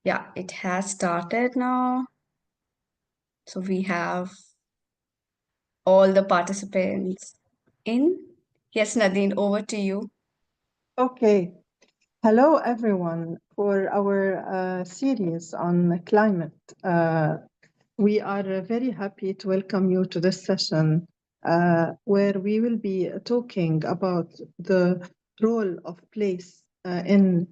Yeah, it has started now. So we have all the participants in. Yes, Nadine, over to you. Okay. Hello, everyone, for our series on climate. We are very happy to welcome you to this session where we will be talking about the role of place in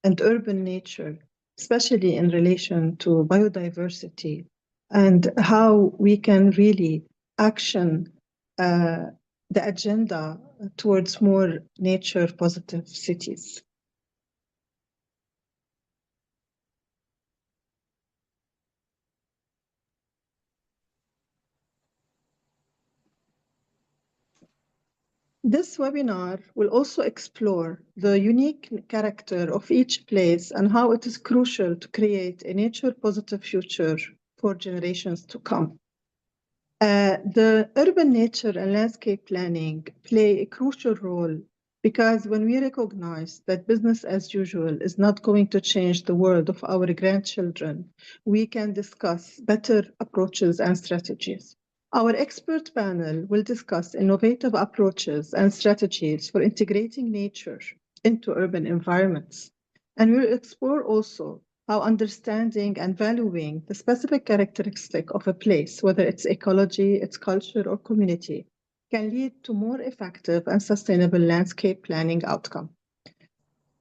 and urban nature, especially in relation to biodiversity, and how we can really action uh, the agenda towards more nature positive cities. This webinar will also explore the unique character of each place and how it is crucial to create a nature-positive future for generations to come. The urban nature and landscape planning play a crucial role because when we recognize that business as usual is not going to change the world of our grandchildren, we can discuss better approaches and strategies. Our expert panel will discuss innovative approaches and strategies for integrating nature into urban environments. And we'll explore also how understanding and valuing the specific characteristic of a place, whether it's ecology, its culture, or community, can lead to more effective and sustainable landscape planning outcome.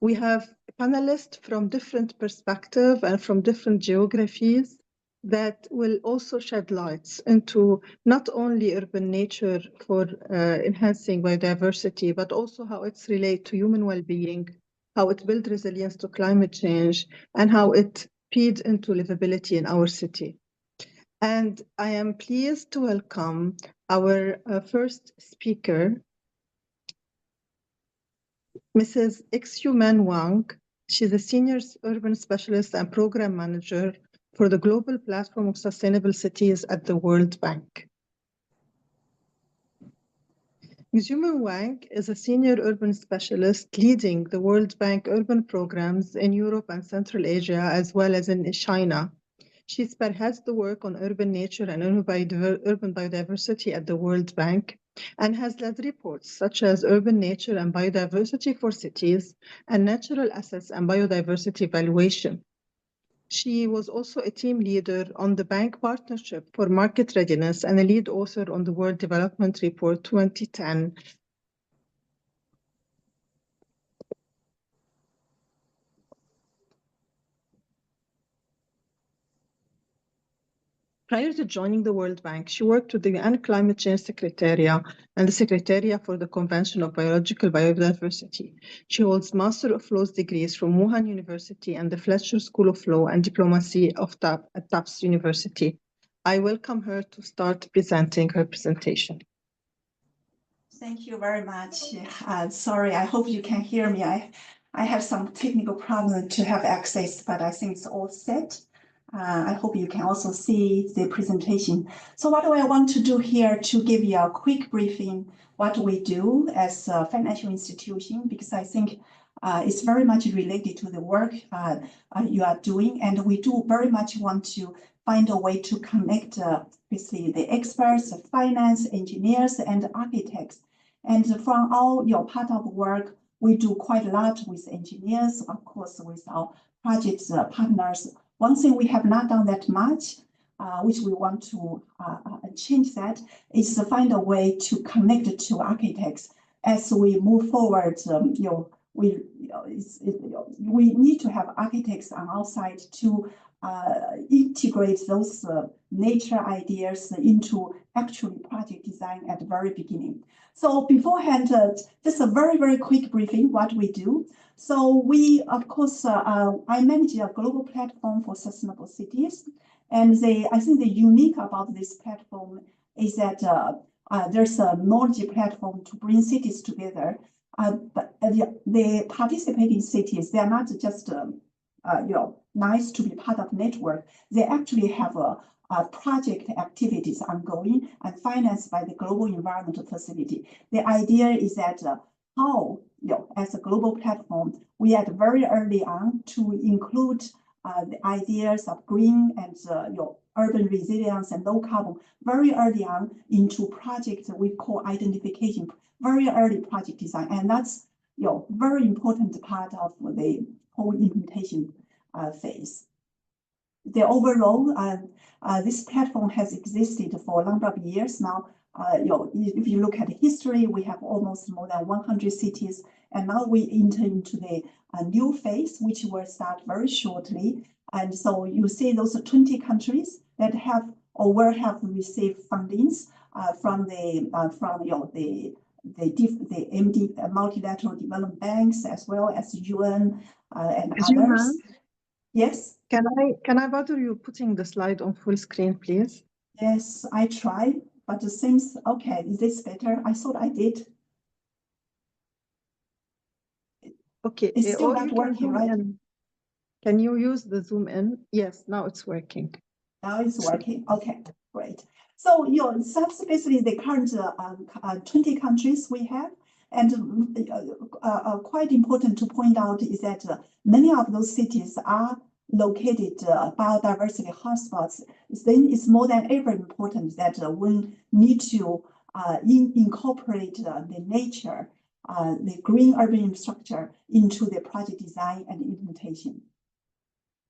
We have panelists from different perspectives and from different geographies that will also shed lights into not only urban nature for enhancing biodiversity, but also how it's related to human well-being, how it builds resilience to climate change, and how it feeds into livability in our city. And I am pleased to welcome our first speaker, Mrs. Xu-Man Wang. She's a senior urban specialist and program manager for the Global Platform of Sustainable Cities at the World Bank. Xu-Man Wang is a senior urban specialist leading the World Bank urban programs in Europe and Central Asia, as well as in China. She spearheads the work on urban nature and urban biodiversity at the World Bank and has led reports such as Urban Nature and Biodiversity for Cities and Natural Assets and Biodiversity Valuation. She was also a team leader on the Bank Partnership for Market Readiness and a lead author on the World Development Report 2010. Prior to joining the World Bank, she worked with the UN Climate Change Secretariat and the Secretariat for the Convention of Biological Biodiversity. She holds Master of Laws degrees from Wuhan University and the Fletcher School of Law and Diplomacy at Tufts University. I welcome her to start presenting her presentation. Thank you very much. Sorry, I hope you can hear me. I have some technical problem to have access, but I think it's all set. I hope you can also see the presentation. So what do I want to do here to give you a quick briefing what we do as a financial institution, because I think it's very much related to the work you are doing, and we do very much want to find a way to connect basically the experts, finance, engineers, and architects. And from all your part of work, we do quite a lot with engineers, of course, with our project partners. One thing we have not done that much, which we want to change that, is to find a way to connect it to architects as we move forward. We need to have architects on our side to integrate those nature ideas into actually project design at the very beginning. So beforehand, just a very, very quick briefing what we do. So we, of course, I manage a global platform for sustainable cities. And I think the unique about this platform is that there's a knowledge platform to bring cities together. But the participating cities, they are not just nice to be part of network. They actually have project activities ongoing and financed by the Global Environmental Facility. The idea is that how, as a global platform, we had very early on to include the ideas of green and urban resilience and low carbon very early on into projects we call identification, very early project design, and that's very important part of the whole implementation phase. The overall, this platform has existed for a number of years now. If you look at the history, we have almost more than 100 cities, and now we enter into the new phase, which will start very shortly. And so you see those 20 countries that have or will have received fundings from the multilateral development banks as well as UN and others. Yes. Can I bother you putting the slide on full screen, please? Yes, I tried, but it seems okay. Is this better? I thought I did. Okay, it's still not working, right? Can you use the zoom in? Yes, now it's working. Now it's working. Okay, great. So that's basically the current 20 countries we have. And quite important to point out is that many of those cities are located biodiversity hotspots. Then it's more than ever important that we need to incorporate the nature, the green urban infrastructure into the project design and implementation.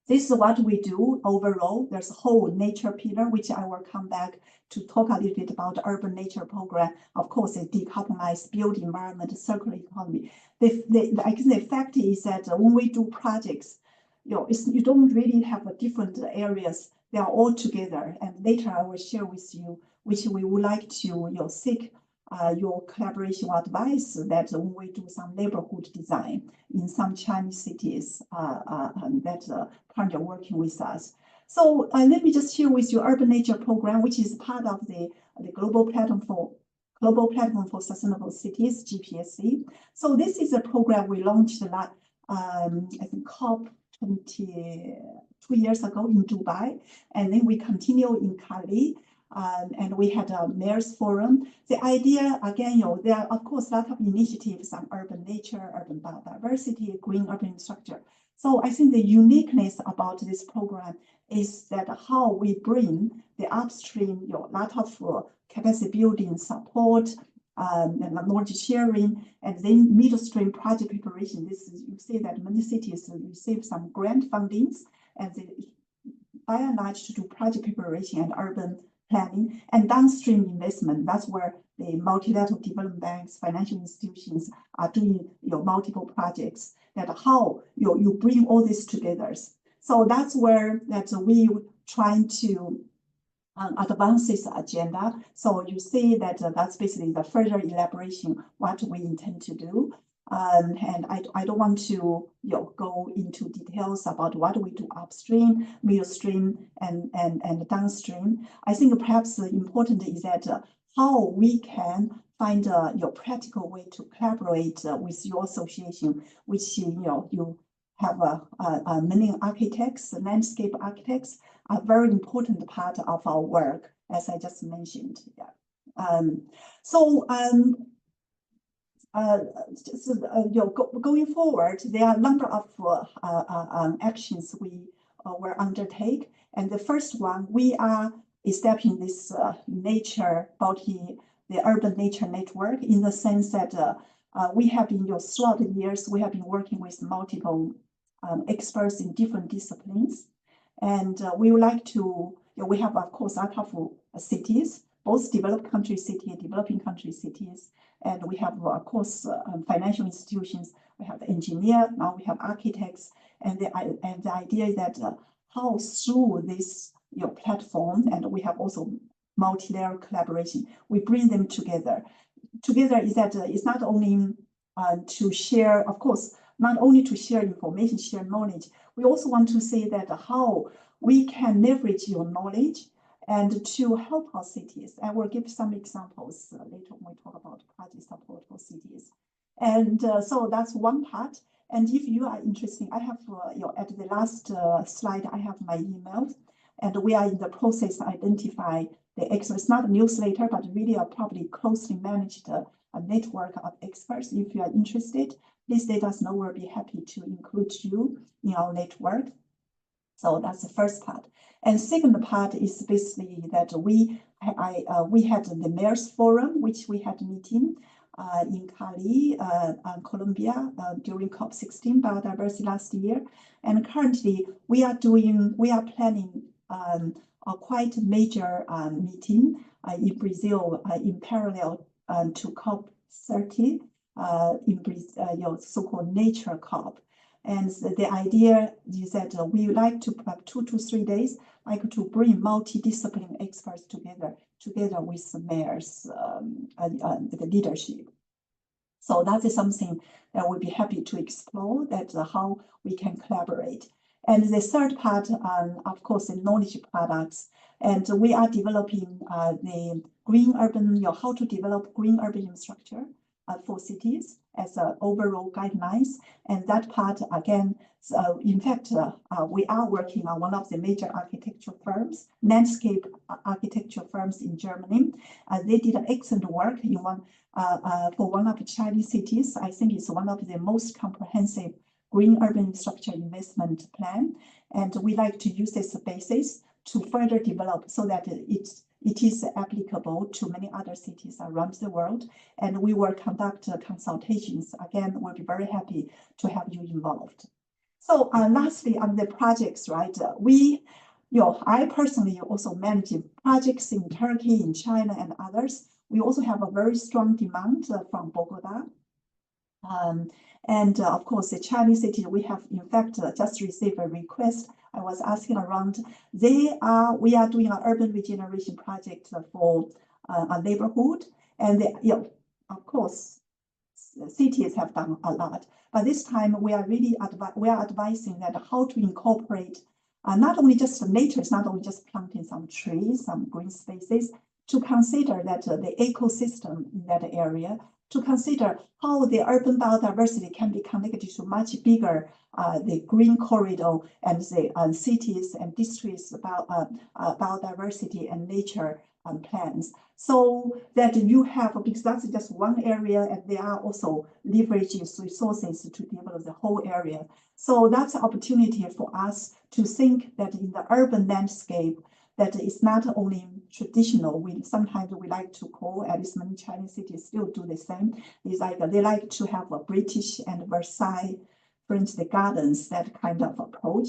This is what we do overall. There's a whole nature pillar, which I will come back to talk a little bit about the urban nature program. Of course, a decarbonized built environment, circular economy. I guess the fact is that when we do projects, you don't really have different areas. They are all together. And later I will share with you, which we would like to seek your collaboration or advice that when we do some neighborhood design in some Chinese cities that currently working with us. So let me just share with you Urban Nature Program, which is part of the Global Platform for Sustainable Cities, GPSC. So this is a program we launched I think COP 2 years ago in Dubai, and then we continue in Cali. And we had a mayor's forum. The idea, again, there are, of course, a lot of initiatives on urban nature, urban biodiversity, green urban infrastructure. So I think the uniqueness about this program is that how we bring the upstream, a lot of capacity building support, and knowledge sharing, and then midstream project preparation. You see that many cities receive some grant fundings, and they, by and large, to do project preparation and urban planning and downstream investment. That's where the multilateral development banks, financial institutions are doing multiple projects. That how you bring all this together. So that's where we trying to advance this agenda. So you see that that's basically the further elaboration what we intend to do. And I don't want to go into details about what we do upstream, midstream, and downstream. I think perhaps important is that how we can find your practical way to collaborate with your association, which you have many architects, landscape architects, are very important part of our work, as I just mentioned. Yeah. Going forward, there are a number of actions we will undertake. And the first one, we are establishing this the urban nature network, in the sense that we have been, throughout the years, we have been working with multiple experts in different disciplines. And we would like to, we have, of course, a lot of cities, both developed country cities, developing country cities. And we have, of course, financial institutions, we have engineers, now we have architects. And the idea is that how through this platform, and we have also multi-layer collaboration, we bring them together. Together is that it's not only to share, of course, not only to share information, share knowledge, we also want to say that how we can leverage your knowledge and to help our cities. I will give some examples later when we talk about project support for cities. And so that's one part. And if you are interested, I have, at the last slide, I have my email, and we are in the process to identify the experts. It's not a newsletter, but really a probably closely managed network of experts. If you are interested, please let us know. We'll be happy to include you in our network. So that's the first part. And second part is basically that we had the Mayors Forum, which we had a meeting in Cali, Colombia, during COP16 biodiversity last year. And currently we are planning a quite major meeting in Brazil in parallel to COP30 in Brazil, so-called Nature COP. And the idea is that we would like to have 2 to 3 days, like to bring multidisciplinary experts together with the mayors, the leadership. So that is something that we'll be happy to explore, that how we can collaborate. And the third part, of course, the knowledge products. And we are developing the green urban, how to develop green urban infrastructure for cities as overall guidelines. And that part, again, in fact, we are working on one of the major architecture firms, landscape architecture firms in Germany. They did excellent work in for one of the Chinese cities. I think it's one of the most comprehensive green urban infrastructure investment plan. And we like to use this basis to further develop so that it is applicable to many other cities around the world. And we will conduct consultations. Again, we'll be very happy to have you involved. So lastly, on the projects, right? I personally also manage projects in Turkey, in China, and others. We also have a very strong demand from Bogota. And of course, the Chinese city, we have in fact just received a request. I was asking around. We are doing an urban regeneration project for a neighborhood, and of course, cities have done a lot. But this time, we are really advising that how to incorporate not only just nature, it's not only just planting some trees, some green spaces, to consider that the ecosystem in that area, to consider how the urban biodiversity can be connected to much bigger the green corridor and the cities and districts about biodiversity and nature plans. So that you have, because that's just one area, and they are also leveraging resources to develop the whole area. So that's an opportunity for us to think that in the urban landscape, that it's not only traditional. Sometimes we like to call, at least many Chinese cities still do the same. It's like they like to have a British and Versailles, French the gardens, that kind of approach.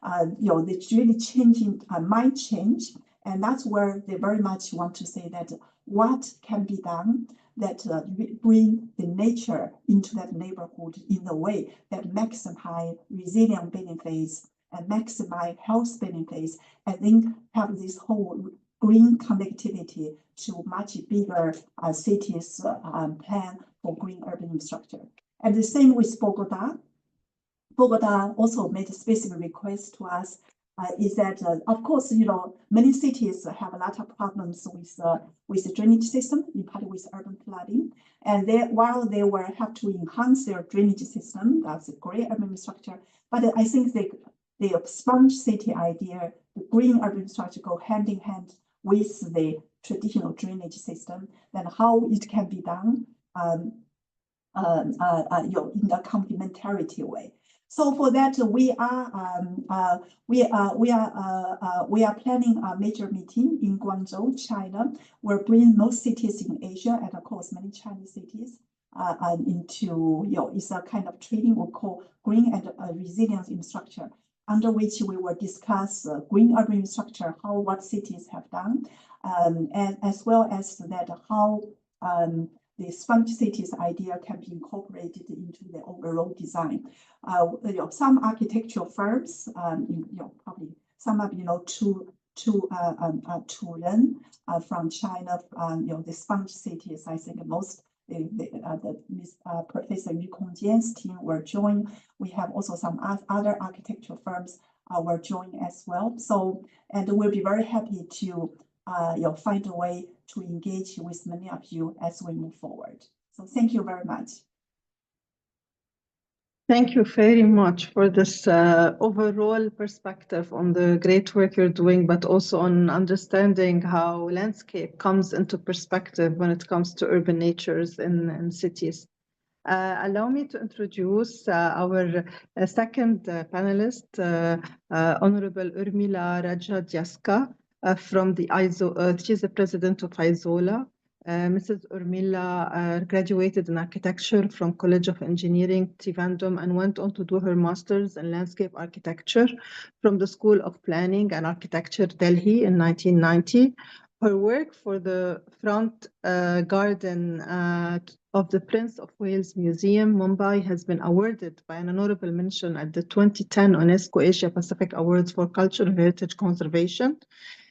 It's really changing, mind change. And that's where they very much want to say that what can be done that bring the nature into that neighborhood in a way that maximize resilient benefits and maximize health benefits, and then have this whole green connectivity to much bigger cities plan for green urban infrastructure. And the same with Bogota. Bogota also made a specific request to us. Is that of course, many cities have a lot of problems with the drainage system, in part with urban flooding, and while they will have to enhance their drainage system, that's a great urban infrastructure. But I think the sponge city idea, the green urban infrastructure, go hand in hand with the traditional drainage system, then how it can be done in a complementarity way. So for that, we are planning a major meeting in Guangzhou, China. We're bringing most cities in Asia and of course many Chinese cities into it's a kind of training we call green and resilience infrastructure, under which we will discuss green urban infrastructure, what cities have done, and as well as that how the sponge cities idea can be incorporated into the overall design. Some architectural firms, probably some of Turen from China, the sponge cities. I think most Professor Yu Kongjian's team will join. We have also some other architectural firms will join as well. So, and we'll be very happy to find a way to engage with many of you as we move forward. So thank you very much. Thank you very much for this overall perspective on the great work you're doing, but also on understanding how landscape comes into perspective when it comes to urban natures in cities. Allow me to introduce our second panelist, Honorable Urmila Rajadyaska from the she is the president of IZOLA. Mrs. Urmila graduated in architecture from College of Engineering, Trivandrum, and went on to do her master's in landscape architecture from the School of Planning and Architecture, Delhi in 1990. Her work for the front garden of the Prince of Wales Museum, Mumbai, has been awarded by an honorable mention at the 2010 UNESCO Asia Pacific Awards for Cultural Heritage Conservation.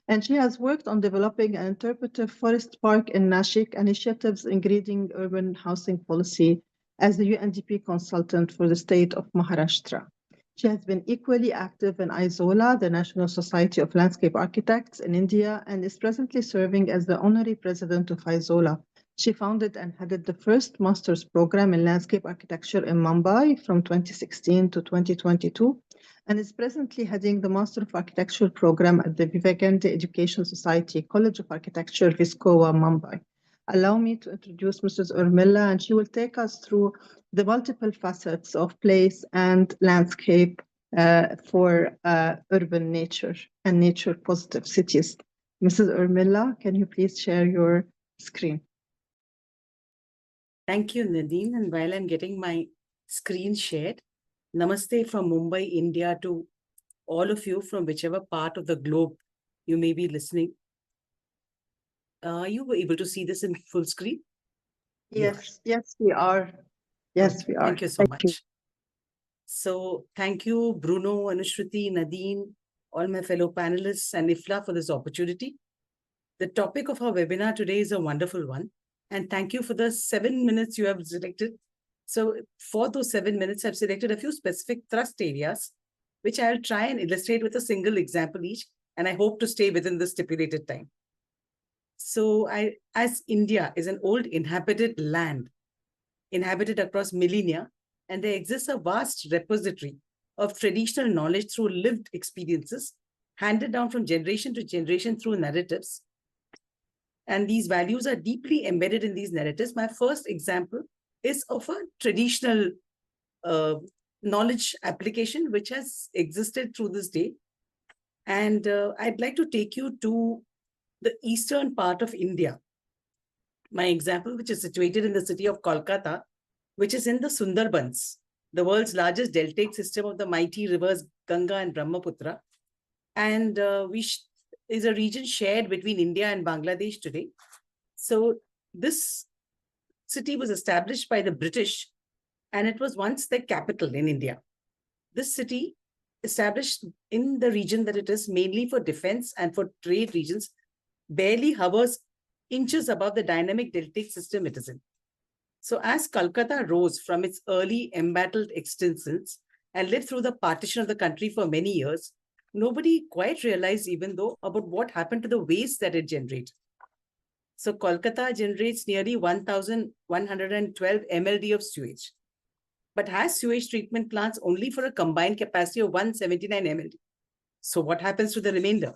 And she has worked on developing an interpretive forest park in Nashik, initiatives in grading urban housing policy as the UNDP consultant for the state of Maharashtra. She has been equally active in IZOLA, the National Society of Landscape Architects in India, and is presently serving as the honorary president of IZOLA. She founded and headed the first master's program in landscape architecture in Mumbai from 2016 to 2022, and is presently heading the Master of Architecture program at the Vivekananda Education Society College of Architecture, Viskova, Mumbai. Allow me to introduce Mrs. Urmila, and she will take us through the multiple facets of place and landscape for urban nature and nature positive cities. Mrs. Urmila, can you please share your screen? Thank you, Nadine. And while I'm getting my screen shared, namaste from Mumbai, India, to all of you from whichever part of the globe you may be listening. Are you able to see this in full screen? Yes, yes, we are. Yes, Okay, we are. thank you so much. So thank you, Bruno, Anushruti, Nadine, all my fellow panelists and IFLA for this opportunity. The topic of our webinar today is a wonderful one. And thank you for the 7 minutes you have selected. So for those 7 minutes, I've selected a few specific thrust areas, which I'll try and illustrate with a single example each. And I hope to stay within the stipulated time. So as India is an old inhabited land, inhabited across millennia, and there exists a vast repository of traditional knowledge through lived experiences, handed down from generation to generation through narratives. And these values are deeply embedded in these narratives. My first example is of a traditional knowledge application, which has existed through this day. And I'd like to take you to the eastern part of India. My example, which is situated in the city of Kolkata, which is in the Sundarbans, the world's largest deltaic system of the mighty rivers Ganga and Brahmaputra. And is a region shared between India and Bangladesh today. So this city was established by the British, and it was once the capital in India. This city, established in the region that it is mainly for defense and for trade regions, barely hovers inches above the dynamic deltaic system it is in. So as Calcutta rose from its early embattled existence and lived through the partition of the country for many years, nobody quite realized even though about what happened to the waste that it generated. So Kolkata generates nearly 1,112 MLD of sewage, but has sewage treatment plants only for a combined capacity of 179 MLD. So what happens to the remainder?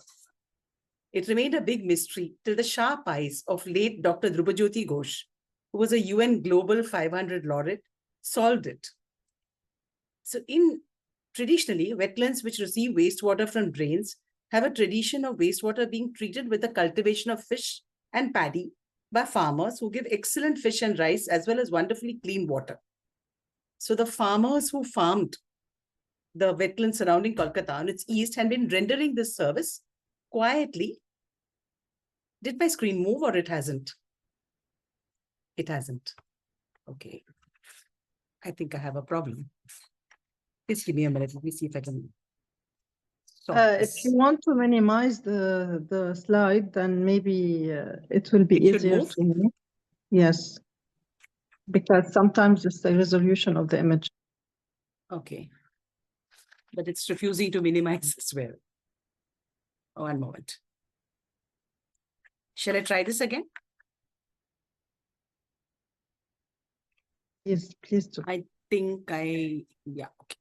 It remained a big mystery till the sharp eyes of late Dr. Dhrubajyoti Ghosh, who was a UN Global 500 laureate, solved it. So traditionally, wetlands which receive wastewater from drains have a tradition of wastewater being treated with the cultivation of fish and paddy by farmers who give excellent fish and rice as well as wonderfully clean water. So the farmers who farmed the wetlands surrounding Kolkata on its east had been rendering this service quietly. Did my screen move or it hasn't? It hasn't. Okay. I think I have a problem. Please give me a minute. Let me see if I can. If you want to minimize the slide, then maybe it will be easier to move. Yes, because sometimes it's the resolution of the image. Okay. But it's refusing to minimize as well. One moment. Shall I try this again? Yes, please do. I think yeah, okay.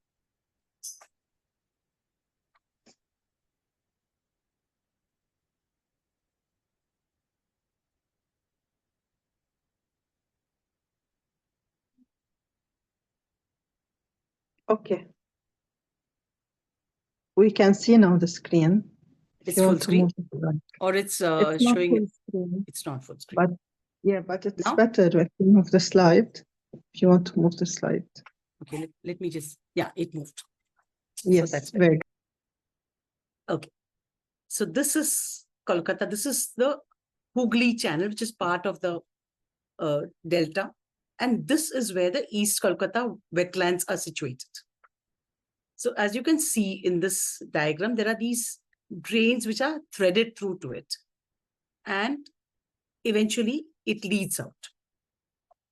Okay. We can see now the screen. If It's you full want to screen, move it around. or it's It's not showing full it. screen, It's not full screen. but yeah, but it's Now? better if you move the slide. If you want to move the slide. Okay, let me just, yeah, it moved. Yes, that's very good. Okay. So this is Kolkata. This is the Hooghly channel, which is part of the delta. And this is where the East Kolkata wetlands are situated. So as you can see in this diagram, there are these drains which are threaded through to it. And eventually it leads out.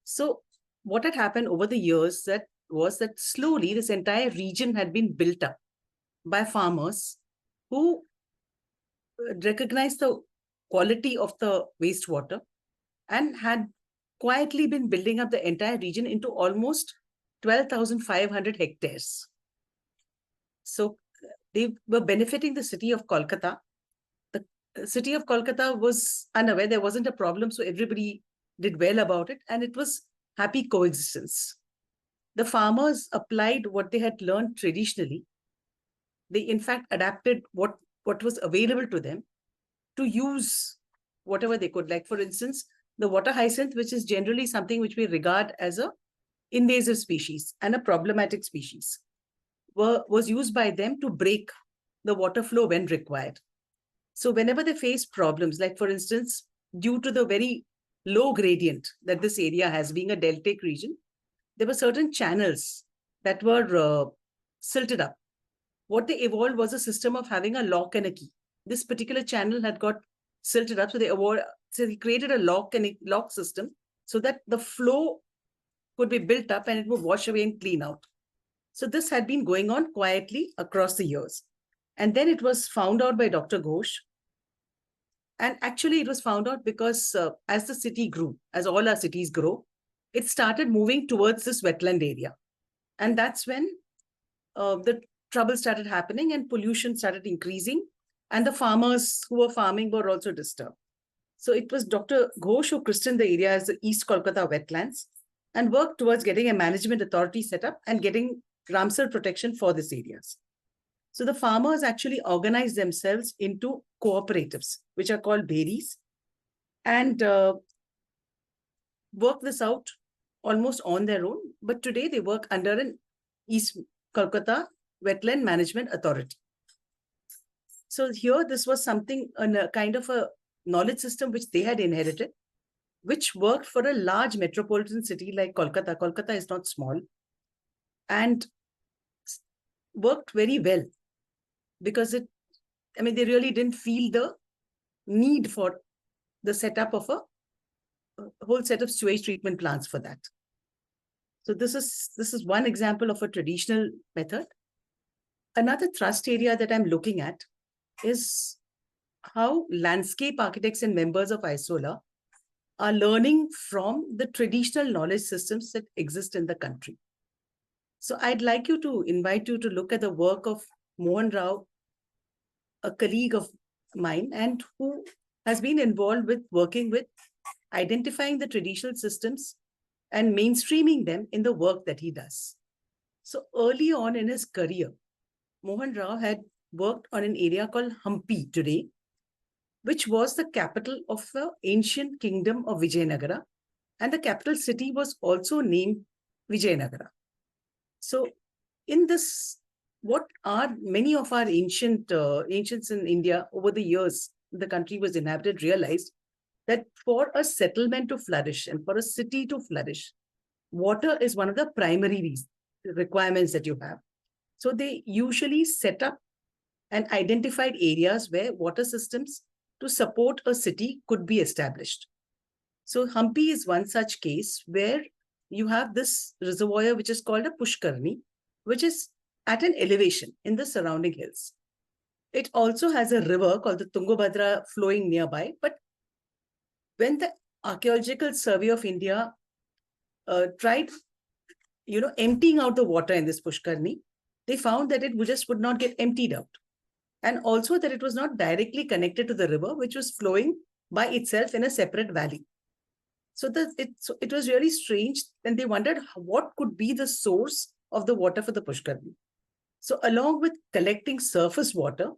So what had happened over the years was that slowly this entire region had been built up by farmers who recognized the quality of the wastewater and had quietly been building up the entire region into almost 12,500 hectares. So they were benefiting the city of Kolkata. The city of Kolkata was unaware there wasn't a problem, so everybody did well about it, and it was happy coexistence. The farmers applied what they had learned traditionally. They, in fact, adapted what was available to them to use whatever they could. Like, for instance, the water hyacinth, which is generally something which we regard as a invasive species and a problematic species, was used by them to break the water flow when required. So whenever they face problems, like for instance, due to the very low gradient that this area has, being a deltaic region, there were certain channels that were silted up. What they evolved was a system of having a lock and a key. This particular channel had got silted up, so they created a lock system so that the flow could be built up and it would wash away and clean out. So this had been going on quietly across the years. And then it was found out by Dr. Ghosh. And actually it was found out because as the city grew, as all our cities grow, it started moving towards this wetland area. And that's when the trouble started happening and pollution started increasing. And the farmers who were farming were also disturbed. So it was Dr. Ghosh who christened the area as the East Kolkata wetlands and worked towards getting a management authority set up and getting Ramsar protection for these areas. So the farmers actually organized themselves into cooperatives, which are called bheris, and worked this out almost on their own. But today they work under an East Kolkata Wetland Management Authority. So here, this was something, a kind of a knowledge system which they had inherited, which worked for a large metropolitan city like Kolkata. Kolkata is not small, and worked very well because they really didn't feel the need for the setup of a whole set of sewage treatment plants for that. So this is one example of a traditional method. Another thrust area that I'm looking at is how landscape architects and members of IFLA are learning from the traditional knowledge systems that exist in the country. So I'd like to invite you to look at the work of Mohan Rao, a colleague of mine, and who has been involved with working with identifying the traditional systems and mainstreaming them in the work that he does. So early on in his career, Mohan Rao had worked on an area called Hampi today, which was the capital of the ancient kingdom of Vijayanagara, and the capital city was also named Vijayanagara. So in this, what are many of our ancients in India over the years the country was inhabited realized that for a settlement to flourish and for a city to flourish, water is one of the primary requirements that you have. So they usually set up and identified areas where water systems to support a city could be established. So Hampi is one such case where you have this reservoir which is called a Pushkarni, which is at an elevation in the surrounding hills. It also has a river called the Tungabhadra flowing nearby. But when the Archaeological Survey of India tried, emptying out the water in this Pushkarni, they found that it just would not get emptied out. And also that it was not directly connected to the river, which was flowing by itself in a separate valley. So it was really strange. And they wondered what could be the source of the water for the Pushkarni. So along with collecting surface water,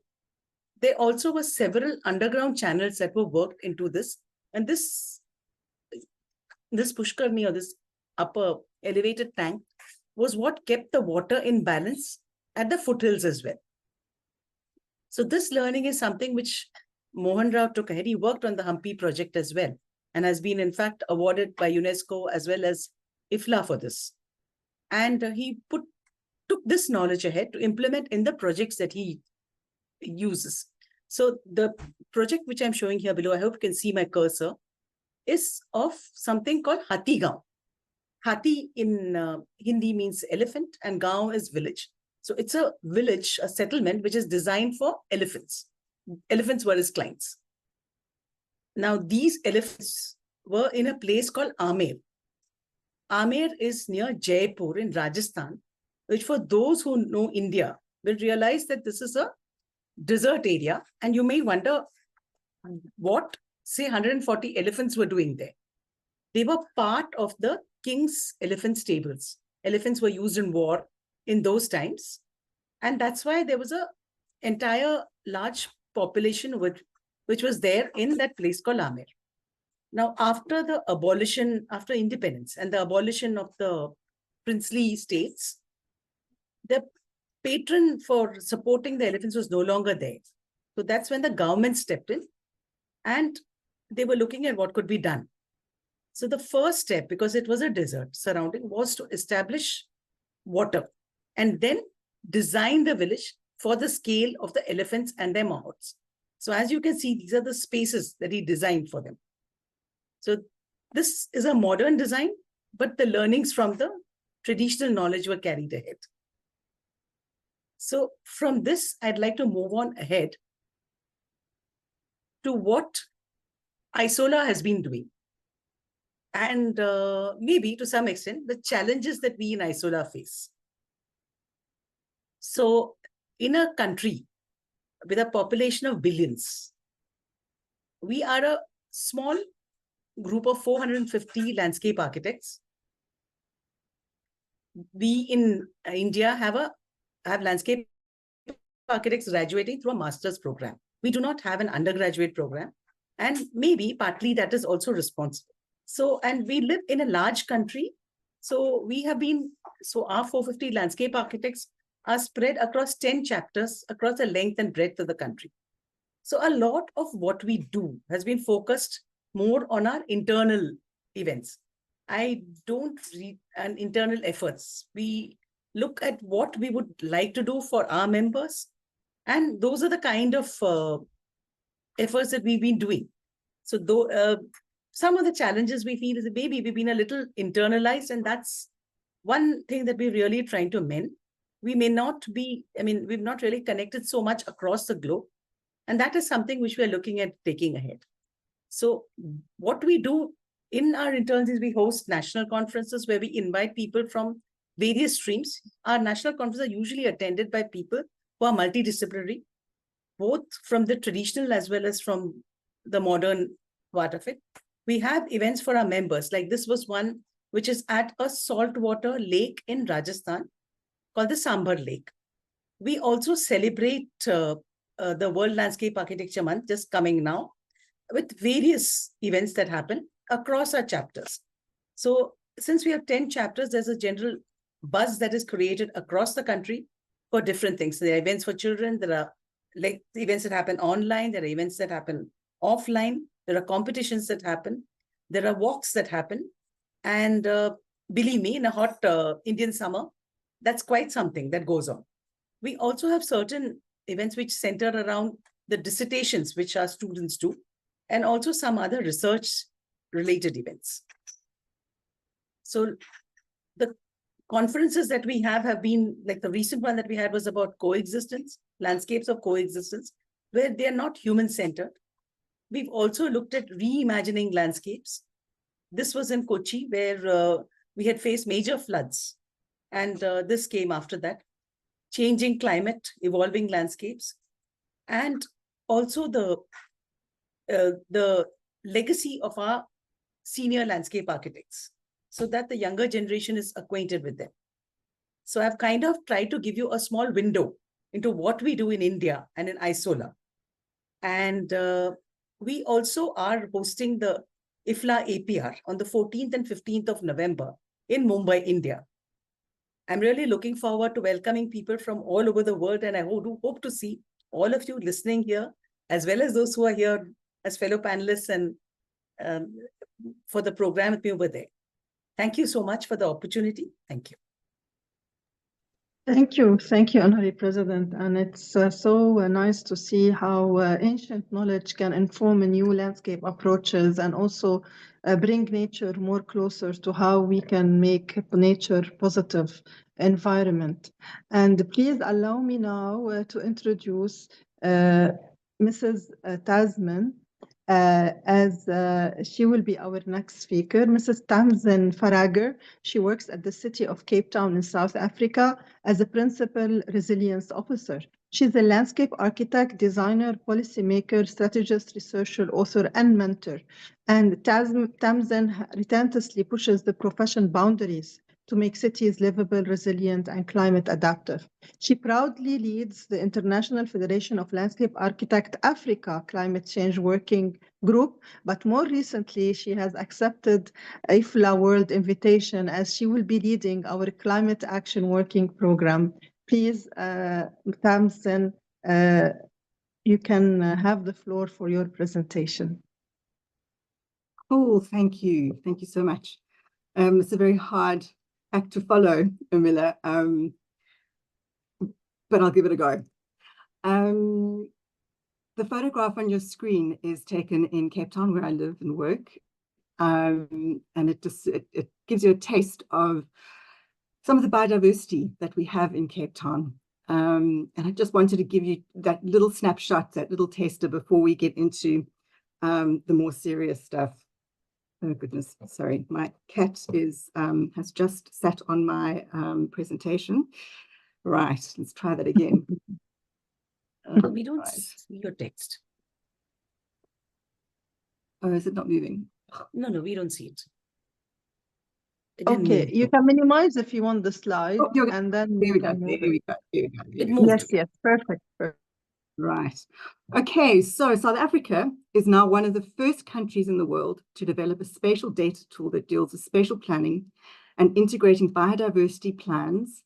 there also were several underground channels that were worked into this. And this Pushkarni, or this upper elevated tank, was what kept the water in balance at the foothills as well. So this learning is something which Mohan Rao took ahead. He worked on the Hampi project as well, and has been in fact awarded by UNESCO as well as IFLA for this. And he took this knowledge ahead to implement in the projects that he uses. So the project which I'm showing here below, I hope you can see my cursor, is of something called Hathi Gaon. Hathi in Hindi means elephant, and Gaon is village. So it's a village, a settlement, which is designed for elephants. Elephants were his clients. Now, these elephants were in a place called Amer. Amer is near Jaipur in Rajasthan, which for those who know India will realize that this is a desert area. And you may wonder what, say, 140 elephants were doing there. They were part of the king's elephant stables. Elephants were used in war in those times. And that's why there was an entire large population which was there in that place called Amer. Now, after the abolition, after independence and the abolition of the princely states, the patron for supporting the elephants was no longer there. So that's when the government stepped in and they were looking at what could be done. So the first step, because it was a desert surrounding, was to establish water and then design the village for the scale of the elephants and their mahouts. So as you can see, these are the spaces that he designed for them. So this is a modern design, but the learnings from the traditional knowledge were carried ahead. So from this, I'd like to move on ahead to what ISOLA has been doing. And maybe to some extent, the challenges that we in ISOLA face. So in a country with a population of billions, we are a small group of 450 landscape architects. We in India have landscape architects graduating through a master's program. We do not have an undergraduate program, and maybe partly that is also responsible. So, and we live in a large country. So our 450 landscape architects are spread across 10 chapters across the length and breadth of the country. So a lot of what we do has been focused more on our internal events. I don't read an internal efforts. We look at what we would like to do for our members. And those are the kind of efforts that we've been doing. So though some of the challenges we feel is that maybe we've been a little internalized, and that's one thing that we're really trying to mend. We may not be, we've not really connected so much across the globe. And that is something which we're looking at taking ahead. So what we do in our interns is we host national conferences where we invite people from various streams. Our national conferences are usually attended by people who are multidisciplinary, both from the traditional as well as from the modern part of it. We have events for our members, like this was one which is at a saltwater lake in Rajasthan called the Sambar Lake. We also celebrate the World Landscape Architecture Month just coming now with various events that happen across our chapters. So since we have 10 chapters, there's a general buzz that is created across the country for different things. So there are events for children, there are like events that happen online, there are events that happen offline, there are competitions that happen, there are walks that happen. And believe me, in a hot Indian summer, that's quite something that goes on. We also have certain events which center around the dissertations which our students do, and also some other research-related events. So the conferences that we have been, like the recent one that we had was about coexistence, landscapes of coexistence, where they're not human-centered. We've also looked at reimagining landscapes. This was in Kochi, where we had faced major floods. And this came after that. Changing climate, evolving landscapes, and also the legacy of our senior landscape architects, so that the younger generation is acquainted with them. So I've kind of tried to give you a small window into what we do in India and in ISOLA. And we also are hosting the IFLA APR on the 14th and 15th of November in Mumbai, India. I'm really looking forward to welcoming people from all over the world, and I do hope to see all of you listening here, as well as those who are here as fellow panelists and for the program with me over there. Thank you so much for the opportunity. Thank you. Thank you, Honorary President. And it's so nice to see how ancient knowledge can inform new landscape approaches and also bring nature more closer to how we can make nature positive environment. And please allow me now to introduce Mrs. Tasman, as she will be our next speaker. Mrs. Tamzin Farager, she works at the City of Cape Town in South Africa as a Principal Resilience Officer. She's a landscape architect, designer, policymaker, strategist, researcher, author, and mentor. And Tamzin relentlessly pushes the profession boundaries to make cities livable, resilient, and climate adaptive. She proudly leads the International Federation of Landscape Architects Africa Climate Change Working Group, but more recently, she has accepted IFLA World Invitation as she will be leading our Climate Action Working Program. Please, Tamzin, you can have the floor for your presentation. Cool, thank you. Thank you so much. It's a very hard act to follow, Amila, but I'll give it a go. The photograph on your screen is taken in Cape Town, where I live and work, and it gives you a taste of some of the biodiversity that we have in Cape Town. And I just wanted to give you that little snapshot, that little taster before we get into the more serious stuff. Oh goodness, sorry, my cat has just sat on my presentation. Right, let's try that again. We don't see your text. Oh, is it not moving? No, we don't see it. Okay, you can minimize if you want the slide, and then there we go. There we go. It moved. Yes, perfect. Right. Okay, so South Africa is now one of the first countries in the world to develop a spatial data tool that deals with spatial planning and integrating biodiversity plans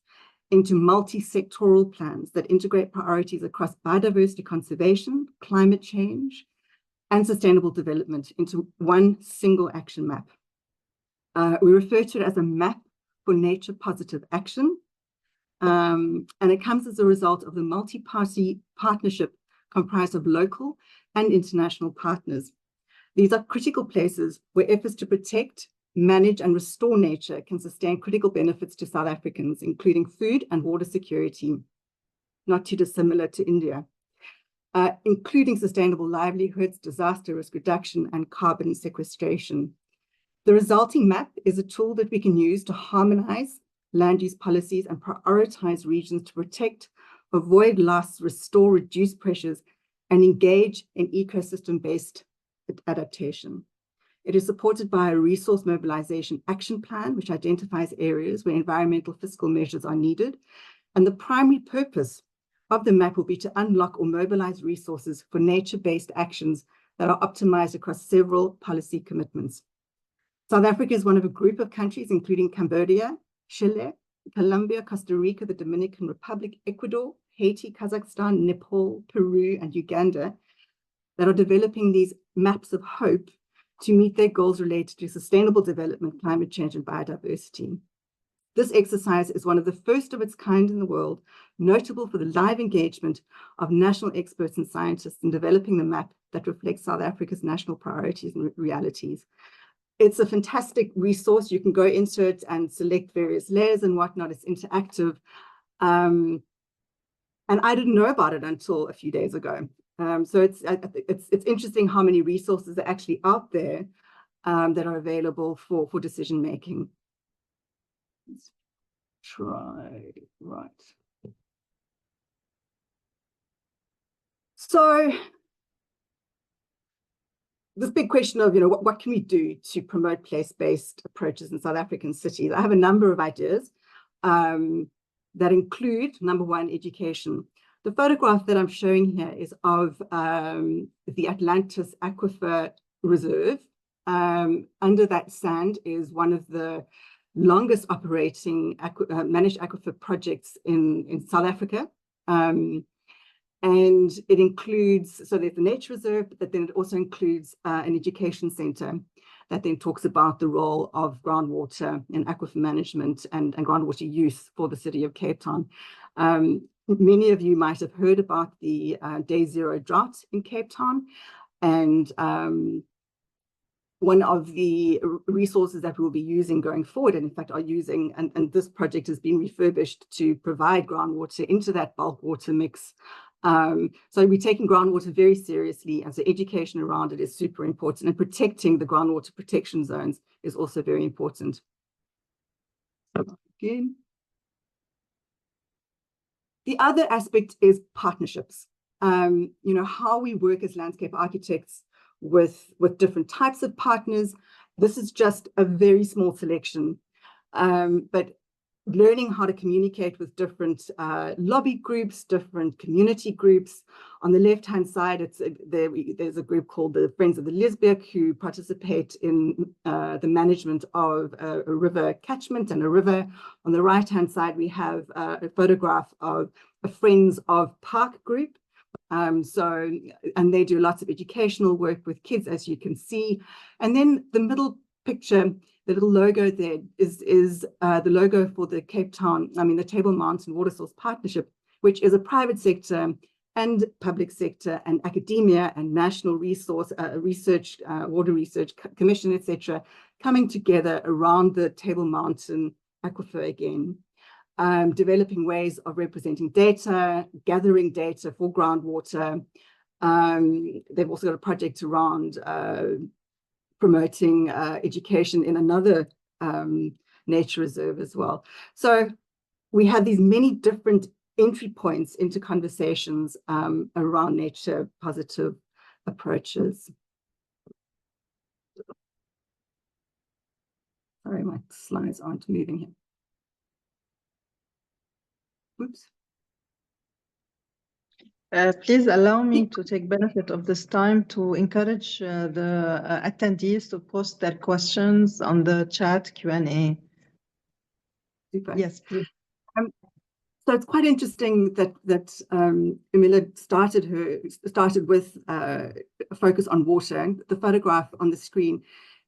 into multi-sectoral plans that integrate priorities across biodiversity conservation, climate change, and sustainable development into one single action map. We refer to it as a map for nature positive action. And it comes as a result of the multi-party partnership comprised of local and international partners. These are critical places where efforts to protect, manage, and restore nature can sustain critical benefits to South Africans, including food and water security, not too dissimilar to India, including sustainable livelihoods, disaster risk reduction, and carbon sequestration. The resulting map is a tool that we can use to harmonize land use policies and prioritize regions to protect, avoid loss, restore, reduce pressures, and engage in ecosystem-based adaptation. It is supported by a resource mobilization action plan, which identifies areas where environmental fiscal measures are needed. And the primary purpose of the map will be to unlock or mobilize resources for nature-based actions that are optimized across several policy commitments. South Africa is one of a group of countries, including Cambodia, Chile, Colombia, Costa Rica, the Dominican Republic, Ecuador, Haiti, Kazakhstan, Nepal, Peru, and Uganda, that are developing these maps of hope to meet their goals related to sustainable development, climate change, and biodiversity. This exercise is one of the first of its kind in the world, notable for the live engagement of national experts and scientists in developing the map that reflects South Africa's national priorities and realities. It's a fantastic resource. You can go into it and select various layers and whatnot. It's interactive. And I didn't know about it until a few days ago. So it's interesting how many resources are actually out there that are available for decision making. Let's try, right. So this big question of, what can we do to promote place-based approaches in South African cities? I have a number of ideas. that include, number one, education. The photograph that I'm showing here is of the Atlantis Aquifer Reserve. Under that sand is one of the longest operating managed aquifer projects in South Africa. And it includes, so there's the nature reserve, but then it also includes an education center that then talks about the role of groundwater and aquifer management and groundwater use for the city of Cape Town. Many of you might have heard about the Day Zero drought in Cape Town, and one of the resources that we'll be using going forward, and in fact are using, and this project has been refurbished to provide groundwater into that bulk water mix. So we're taking groundwater very seriously, and so education around it is super important, and protecting the groundwater protection zones is also very important. Again. The other aspect is partnerships. You know, how we work as landscape architects with different types of partners. This is just a very small selection, but learning how to communicate with different lobby groups, different community groups. On the left-hand side, there's a group called the Friends of the Lisbeek who participate in the management of a river catchment and a river. On the right-hand side, we have a photograph of a Friends of Park group. And they do lots of educational work with kids, as you can see. And then the middle picture, the little logo there is the logo for the the Table Mountain Water Source Partnership, which is a private sector and public sector and academia and national resource research, water research commission, etc., coming together around the Table Mountain aquifer again. Developing ways of representing data, gathering data for groundwater. They've also got a project around promoting education in another nature reserve as well. So we have these many different entry points into conversations around nature positive approaches. Sorry, my slides aren't moving here. Oops. Please allow me to take benefit of this time to encourage the attendees to post their questions on the chat Q&A. Super. Yes, please. So it's quite interesting that Emila started with a focus on water. The photograph on the screen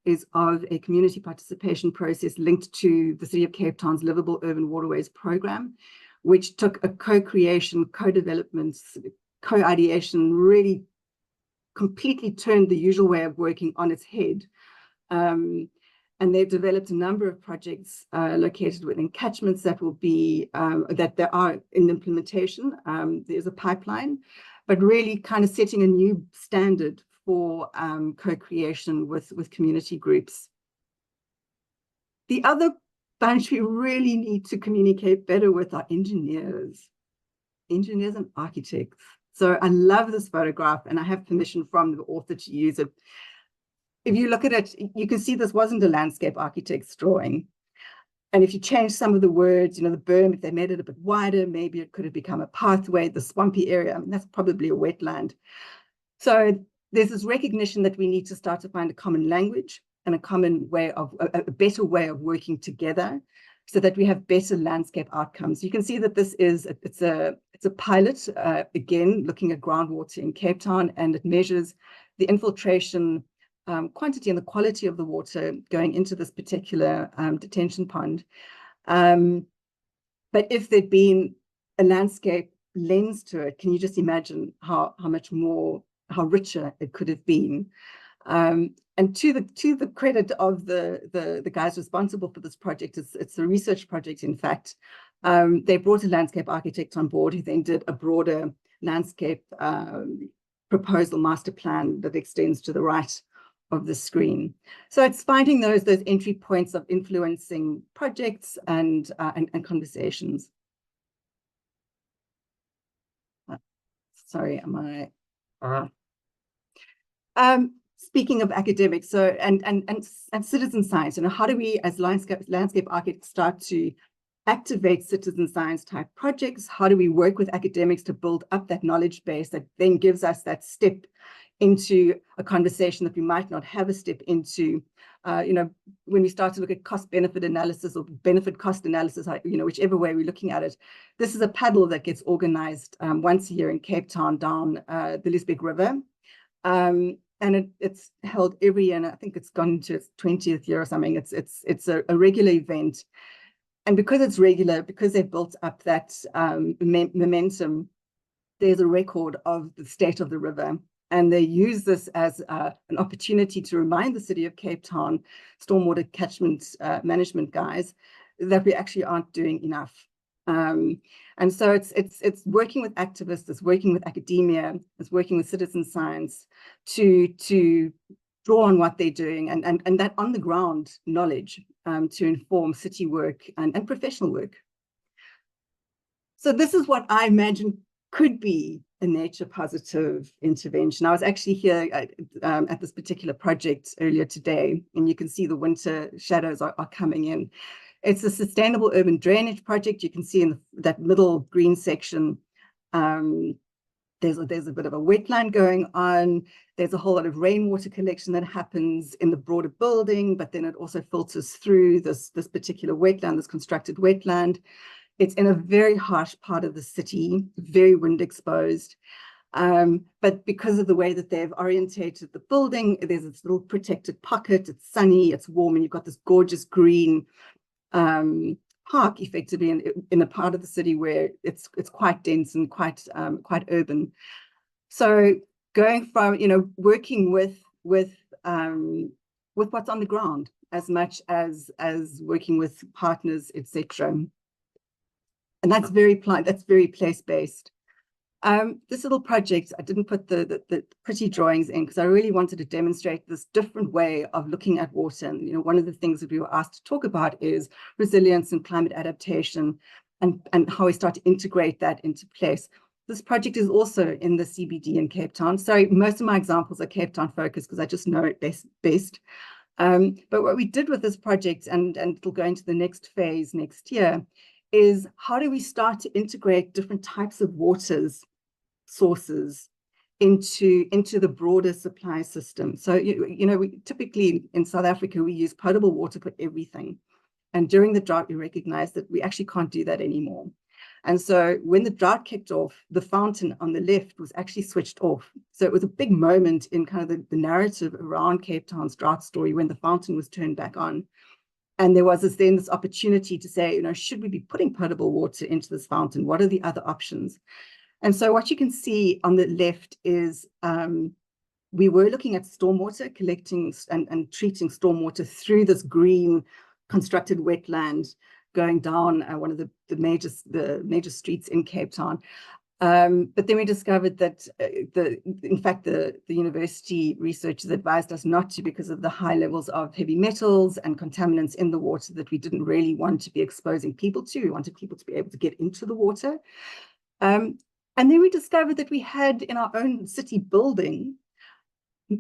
is of a community participation process linked to the City of Cape Town's Livable Urban Waterways program, which took a co-creation, co-development, co-ideation, really completely turned the usual way of working on its head. And they've developed a number of projects located within catchments that will be, that there are in implementation. There's a pipeline, but really kind of setting a new standard for co-creation with community groups. The other bunch we really need to communicate better with our engineers and architects. So I love this photograph, and I have permission from the author to use it. If you look at it, you can see this wasn't a landscape architect's drawing. And if you change some of the words, you know, the berm, if they made it a bit wider, maybe it could have become a pathway, the swampy area, I mean, that's probably a wetland. So there's this recognition that we need to start to find a common language and a common way of, a better way of working together so that we have better landscape outcomes. You can see that this is, it's a pilot, again, looking at groundwater in Cape Town, and it measures the infiltration quantity and the quality of the water going into this particular detention pond. But if there'd been a landscape lens to it, can you just imagine how much more, how richer it could have been? And to the credit of the guys responsible for this project, it's a research project, in fact. They brought a landscape architect on board who then did a broader landscape proposal master plan that extends to the right of the screen. So it's finding those entry points of influencing projects and conversations. Sorry, am I? Speaking of academics, so and citizen science, you know, how do we as landscape architects start to activate citizen science type projects? How do we work with academics to build up that knowledge base that then gives us that step into a conversation that we might not have a step into? When we start to look at cost benefit analysis or benefit cost analysis, whichever way we're looking at it, this is a paddle that gets organized once a year in Cape Town down the Lisbech River. And it's held every year, and I think it's gone into its 20th year or something. It's a regular event. And because it's regular, because they've built up that momentum, there's a record of the state of the river. And they use this as an opportunity to remind the city of Cape Town, stormwater catchment management guys, that we actually aren't doing enough. And so it's working with activists, it's working with academia, it's working with citizen science to draw on what they're doing and that on the ground knowledge to inform city work and professional work. So this is what I imagine could be a nature positive intervention. I was actually here at this particular project earlier today, and you can see the winter shadows are coming in. It's a sustainable urban drainage project. You can see in that middle green section, there's a bit of a wetland going on. There's a whole lot of rainwater collection that happens in the broader building, but then it also filters through this particular wetland, this constructed wetland. It's in a very harsh part of the city, very wind exposed. But because of the way that they've orientated the building, there's this little protected pocket. It's sunny, it's warm, and you've got this gorgeous green park effectively in a part of the city where it's quite dense and quite urban. So going from working with what's on the ground as much as working with partners, etc. And that's very place-based. This little project, I didn't put the pretty drawings in because I really wanted to demonstrate this different way of looking at water. And one of the things that we were asked to talk about is resilience and climate adaptation and how we start to integrate that into place. This project is also in the CBD in Cape Town. Sorry, most of my examples are Cape Town focused because I just know it best. But what we did with this project, and it'll go into the next phase next year, is how do we start to integrate different types of waters sources into the broader supply system. So we typically in South Africa we use potable water for everything, and during the drought we recognized that we actually can't do that anymore. And so when the drought kicked off, the fountain on the left was actually switched off. So it was a big moment in kind of the narrative around Cape Town's drought story when the fountain was turned back on. And there was this opportunity to say, should we be putting potable water into this fountain? What are the other options? And so what you can see on the left is we were looking at stormwater, collecting and treating stormwater through this green constructed wetland going down one of the major streets in Cape Town. But then we discovered that, in fact, the university researchers advised us not to because of the high levels of heavy metals and contaminants in the water that we didn't really want to be exposing people to. We wanted people to be able to get into the water. And then we discovered that we had in our own city building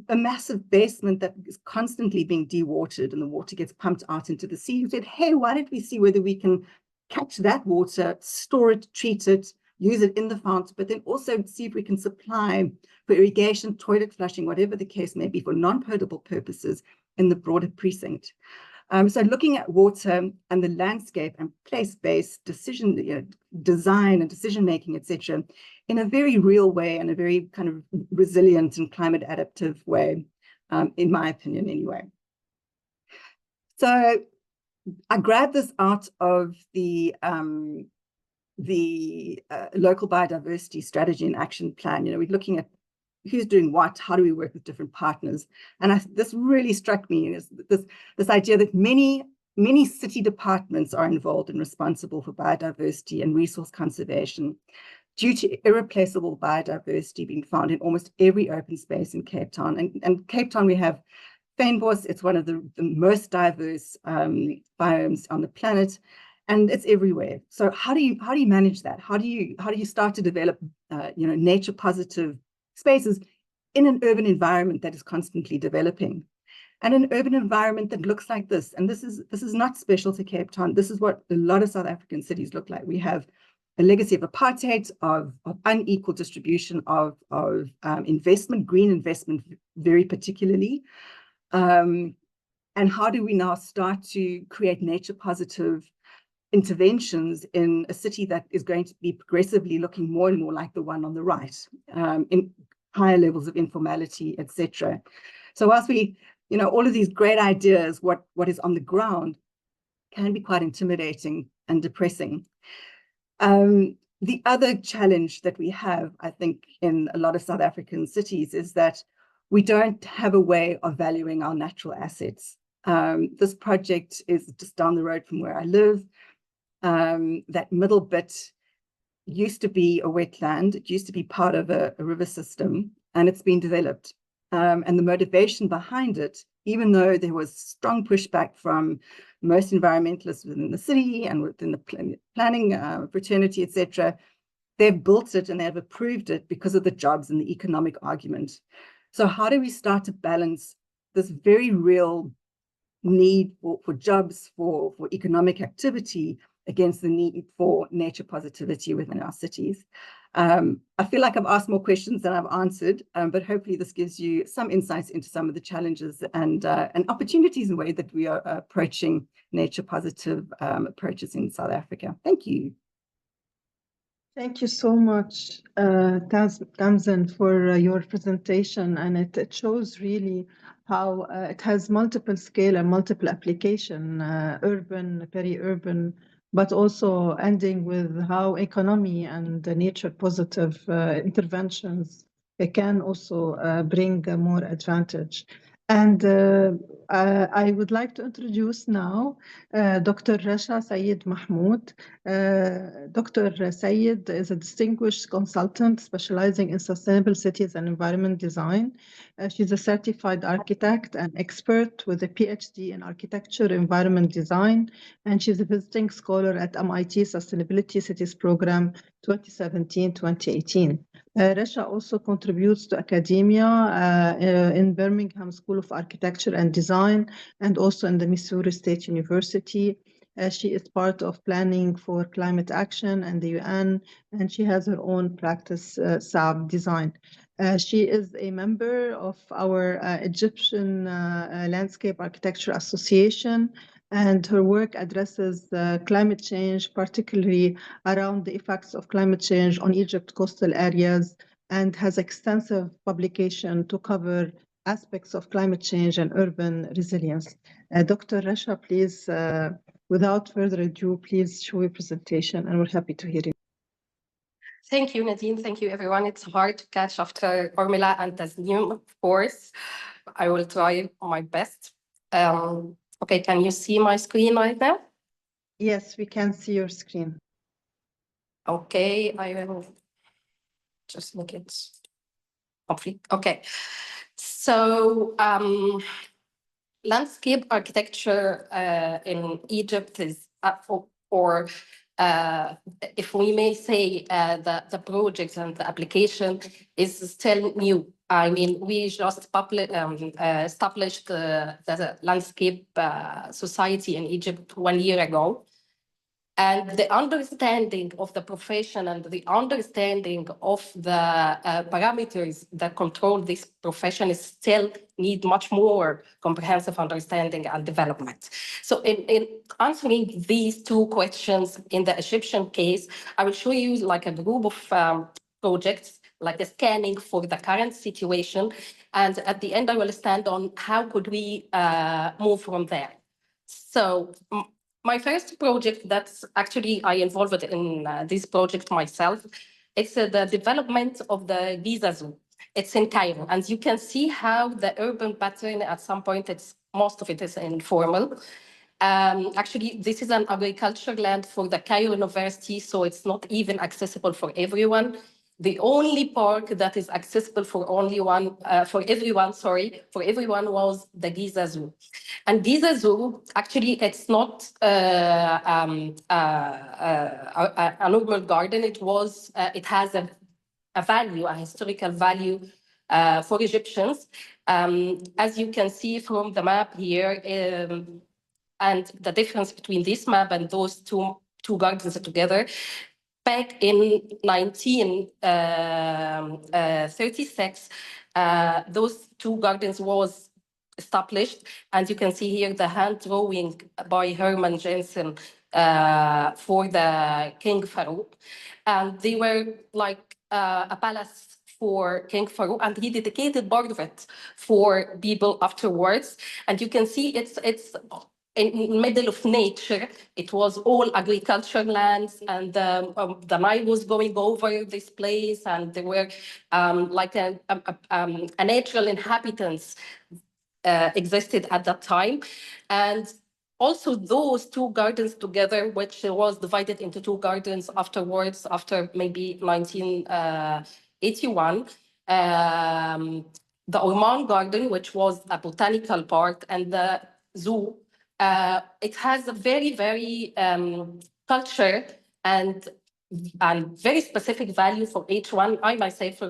a massive basement that is constantly being dewatered and the water gets pumped out into the sea. We said, hey, why don't we see whether we can catch that water, store it, treat it, use it in the fountain, but then also see if we can supply for irrigation, toilet flushing, whatever the case may be, for non-potable purposes in the broader precinct. So looking at water and the landscape and place-based decision, design and decision-making, etc., in a very real way and a very kind of resilient and climate adaptive way, in my opinion, anyway. So I grabbed this out of the local biodiversity strategy and action plan. We're looking at who's doing what, how do we work with different partners? And this really struck me, is this idea that many city departments are involved and responsible for biodiversity and resource conservation due to irreplaceable biodiversity being found in almost every open space in Cape Town. And Cape Town, we have Fynbos, it's one of the most diverse biomes on the planet, and it's everywhere. So how do you manage that? How do you start to develop nature positive spaces in an urban environment that is constantly developing? and an urban environment that looks like this. And this is not special to Cape Town. This is what a lot of South African cities look like. We have a legacy of apartheid, of unequal distribution of investment, green investment very particularly. And how do we now start to create nature positive interventions in a city that is going to be progressively looking more and more like the one on the right, in higher levels of informality, etc. So whilst we, all of these great ideas, what is on the ground can be quite intimidating and depressing. The other challenge that we have, I think, in a lot of South African cities is that we don't have a way of valuing our natural assets. This project is just down the road from where I live. That middle bit used to be a wetland. It used to be part of a river system, and it's been developed. And the motivation behind it, even though there was strong pushback from most environmentalists within the city and within the planning fraternity, etc., they've built it and they've approved it because of the jobs and the economic argument. So how do we start to balance this very real need for jobs, for economic activity, against the need for nature positivity within our cities? I feel like I've asked more questions than I've answered, but hopefully this gives you some insights into some of the challenges and opportunities in the way that we are approaching nature positive approaches in South Africa. Thank you. Thank you so much, Tamzin, for your presentation, and it shows really how it has multiple scale and multiple application, urban, peri-urban, but also ending with how economy and nature positive interventions can also bring more advantage. And I would like to introduce now Dr. Rasha Sayed Mahmoud. Dr. Sayed is a distinguished consultant specializing in sustainable cities and environment design. She's a certified architect and expert with a PhD in architecture environment design, and she's a visiting scholar at MIT Sustainability Cities Program 2017-2018. Rasha also contributes to academia in Birmingham School of Architecture and Design, and also in the Missouri State University. She is part of planning for climate action and the UN, and she has her own practice, SAB design. She is a member of our Egyptian Landscape Architecture Association, and her work addresses climate change, particularly around the effects of climate change on Egypt's coastal areas, and has extensive publication to cover aspects of climate change and urban resilience. Dr. Rasha, please, without further ado, please show your presentation, and we're happy to hear you. Thank you, Nadine. Thank you, everyone. It's hard to catch after Ormila and Tasneem, of course. I will try my best. Okay, can you see my screen right now? Yes, we can see your screen. Okay, I will just make it complete. Okay, so landscape architecture in Egypt is, if we may say, the project and the application is still new. I mean, we just established the landscape society in Egypt 1 year ago. And the understanding of the profession and the understanding of the parameters that control this profession is still need much more comprehensive understanding and development. So in answering these two questions in the Egyptian case, I will show you like a group of projects, like a scanning for the current situation. And at the end, I will stand on how could we move from there. So my first project that's actually I involved in this project myself, it's the development of the Giza Zoo. It's in Cairo, and you can see how the urban pattern at some point, most of it is informal. Actually, this is an agricultural land for the Cairo University, so it's not even accessible for everyone. The only park that is accessible for everyone was the Giza Zoo. And Giza Zoo, actually, it's not a normal garden. It has a value, a historical value for Egyptians. As you can see from the map here, and the difference between this map and those two gardens together, back in 1936, those two gardens was established, and you can see here the hand drawing by Herman Jensen for the King Farouk, and they were like a palace for King Farouk, and he dedicated part of it for people afterwards. And you can see it's in middle of nature. It was all agricultural lands, and the Nile was going over this place, and there were like a natural inhabitants existed at that time. And also those two gardens together, which was divided into two gardens afterwards, after maybe 1981, the Orman Garden, which was a botanical park, and the zoo, it has a very, very culture and very specific value for each one. I myself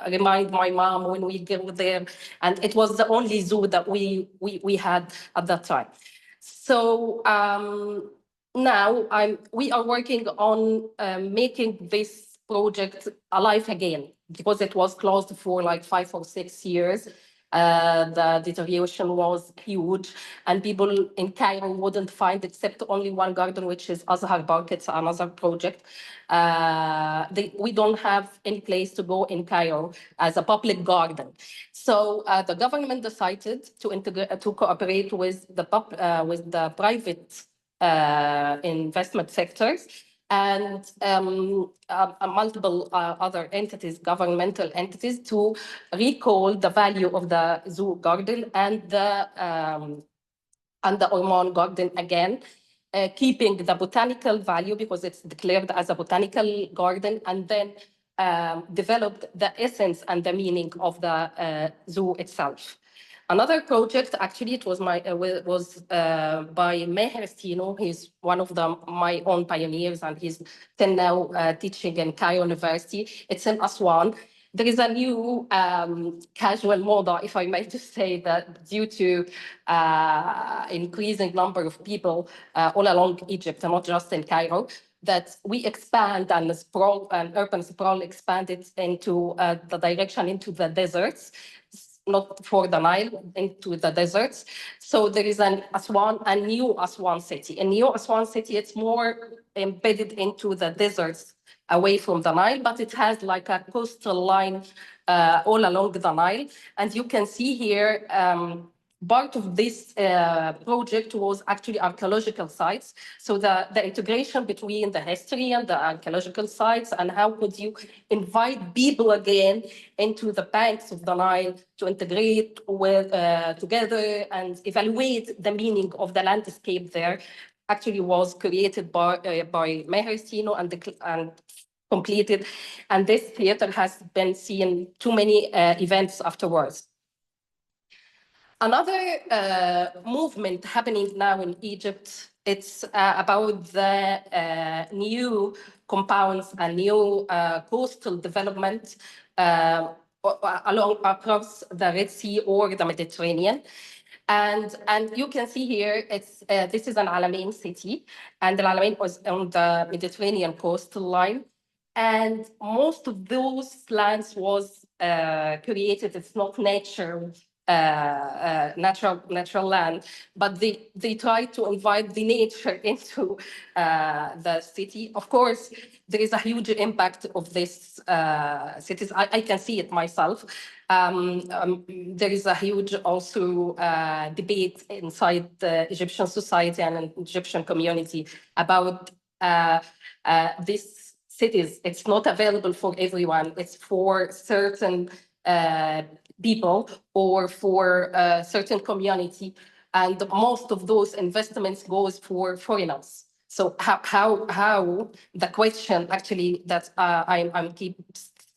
remind my mom when we go there, and it was the only zoo that we had at that time. So now we are working on making this project alive again, because it was closed for like 5 or 6 years. The deterioration was huge, and people in Cairo wouldn't find except only one garden, which is Azhar Park. It's another project. We don't have any place to go in Cairo as a public garden. So the government decided to cooperate with the private investment sectors, and multiple other entities, governmental entities, to recall the value of the zoo garden and the Orman Garden again, keeping the botanical value because it's declared as a botanical garden, and then developed the essence and the meaning of the zoo itself. Another project, actually, it was by Meher Stino. He's one of my own pioneers, and he's still now teaching in Cairo University. It's in Aswan. There is a new casual moda, if I may just say, that due to increasing number of people all along Egypt, and not just in Cairo, that we expand and urban sprawl expanded into the direction into the deserts, not for the Nile, into the deserts. So there is a new Aswan city. A new Aswan city, it's more embedded into the deserts away from the Nile, but it has like a coastal line all along the Nile. And you can see here, part of this project was actually archaeological sites. So the integration between the history and the archaeological sites, and how could you invite people again into the banks of the Nile to integrate with together and evaluate the meaning of the landscape there, actually was created by Meher Stino and completed. And this theater has been seeing too many events afterwards. Another movement happening now in Egypt, it's about the new compounds and new coastal development across the Red Sea or the Mediterranean. And you can see here, this is an Alamein city, and Al Alamein was on the Mediterranean coastal line. And most of those lands was created, it's not natural land, but they try to invite the nature into the city. Of course, there is a huge impact of this cities. I can see it myself. There is a huge also debate inside the Egyptian society and Egyptian community about these cities. It's not available for everyone. It's for certain people or for a certain community, and most of those investments goes for foreigners. So how the question actually that I'm keep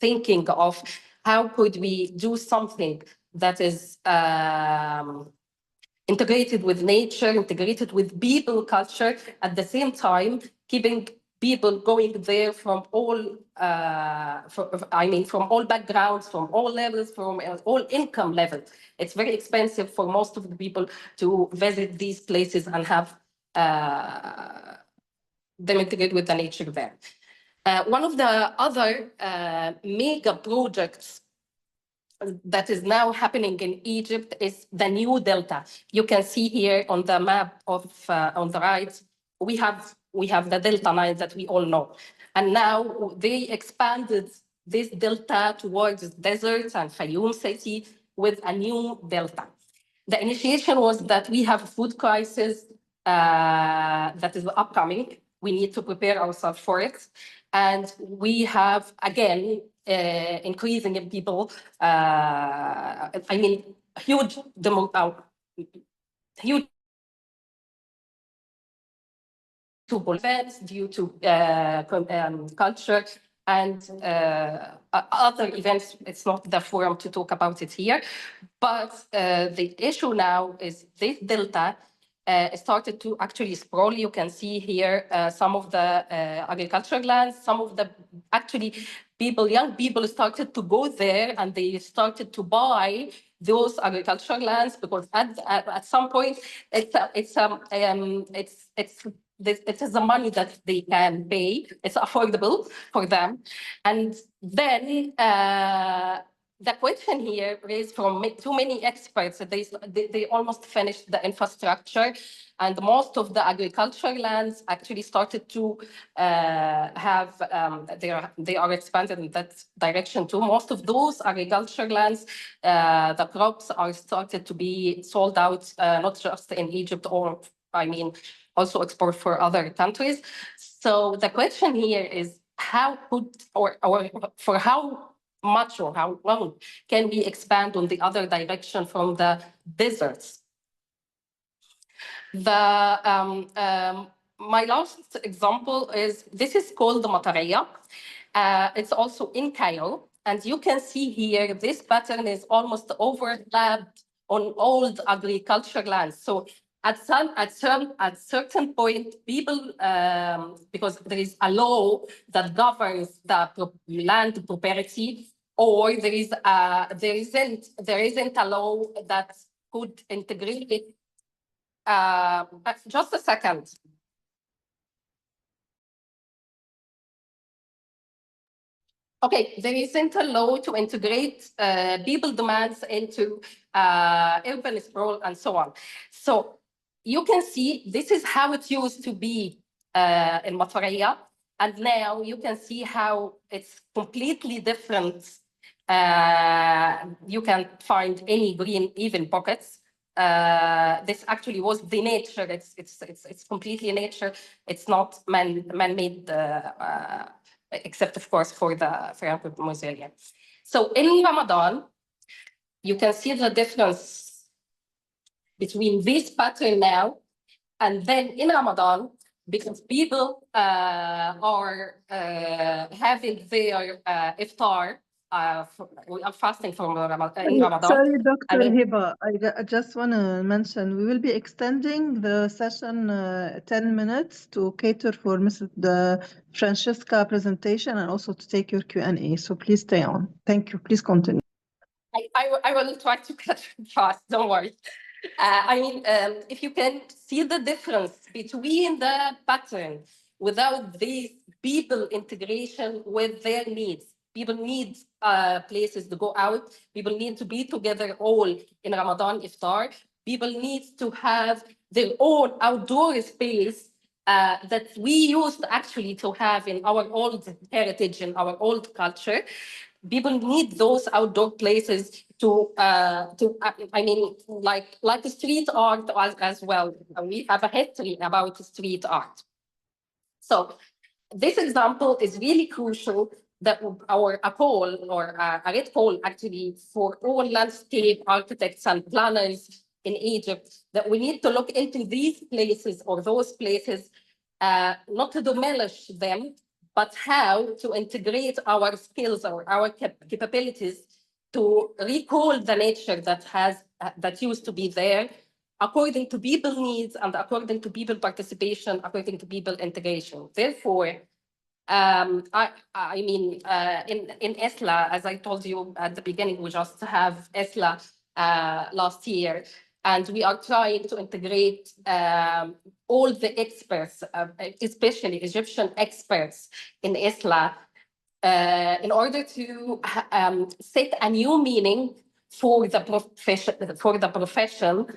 thinking of, how could we do something that is integrated with nature, integrated with people culture, at the same time keeping people going there from all, from all backgrounds, from all levels, from all income levels. It's very expensive for most of the people to visit these places and have them integrate with the nature there. One of the other mega projects that is now happening in Egypt is the new delta. You can see here on the map of on the right, we have the Delta 9 that we all know. And now they expanded this delta towards deserts and Fayoum city with a new delta. The initiation was that we have a food crisis that is upcoming. We need to prepare ourselves for it. And we have, again, increasing in people, huge events due to culture and other events. It's not the forum to talk about it here. But the issue now is this delta started to actually sprawl. You can see here some of the agricultural lands, some of the young people started to go there and they started to buy those agricultural lands because at some point it is the money that they can pay. It's affordable for them. And then the question here raised from too many experts that they almost finished the infrastructure, and most of the agricultural lands actually started to have they are expanded in that direction too. Most of those agricultural lands, the crops are started to be sold out, not just in Egypt, or also export for other countries. So the question here is how could or for how much or how long can we expand on the other direction from the deserts? My last example is, this is called the Matariya. It's also in Cairo. And you can see here, this pattern is almost overlapped on old agricultural lands. So at certain point, people, because there is a law that governs the land property, or there isn't a law that could integrate it. Just a second. Okay, there isn't a law to integrate people demands into urban sprawl and so on. So you can see this is how it used to be in Matariya, and now you can see how it's completely different. You can't find any green even pockets. This actually was the nature. It's completely nature. It's not man-made. Except of course for the Mausoleum. So in Ramadan, you can see the difference between this pattern now and then in Ramadan, because people are having their iftar. We are fasting from in Ramadan. Sorry, Dr. Hiba, I just want to mention, we will be extending the session 10 minutes to cater for the Francesca presentation and also to take your Q&A. So please stay on. Thank you. Please continue. I will try to cut fast, don't worry. If you can see the difference between the pattern without these people integration with their needs. People need places to go out. People need to be together all in Ramadan iftar. People need to have their own outdoor space that we used actually to have in our old heritage, in our old culture. People need those outdoor places to like street art as well. We have a history about street art. So this example is really crucial, that a call or a red call actually for all landscape architects and planners in Egypt, that we need to look into these places or those places, not to demolish them, but how to integrate our skills or our capabilities to recall the nature that used to be there, according to people needs and according to people participation, according to people integration. Therefore, I mean, in IFLA, as I told you at the beginning, we just have IFLA last year, and we are trying to integrate all the experts, especially Egyptian experts in IFLA, in order to set a new meaning for the profession,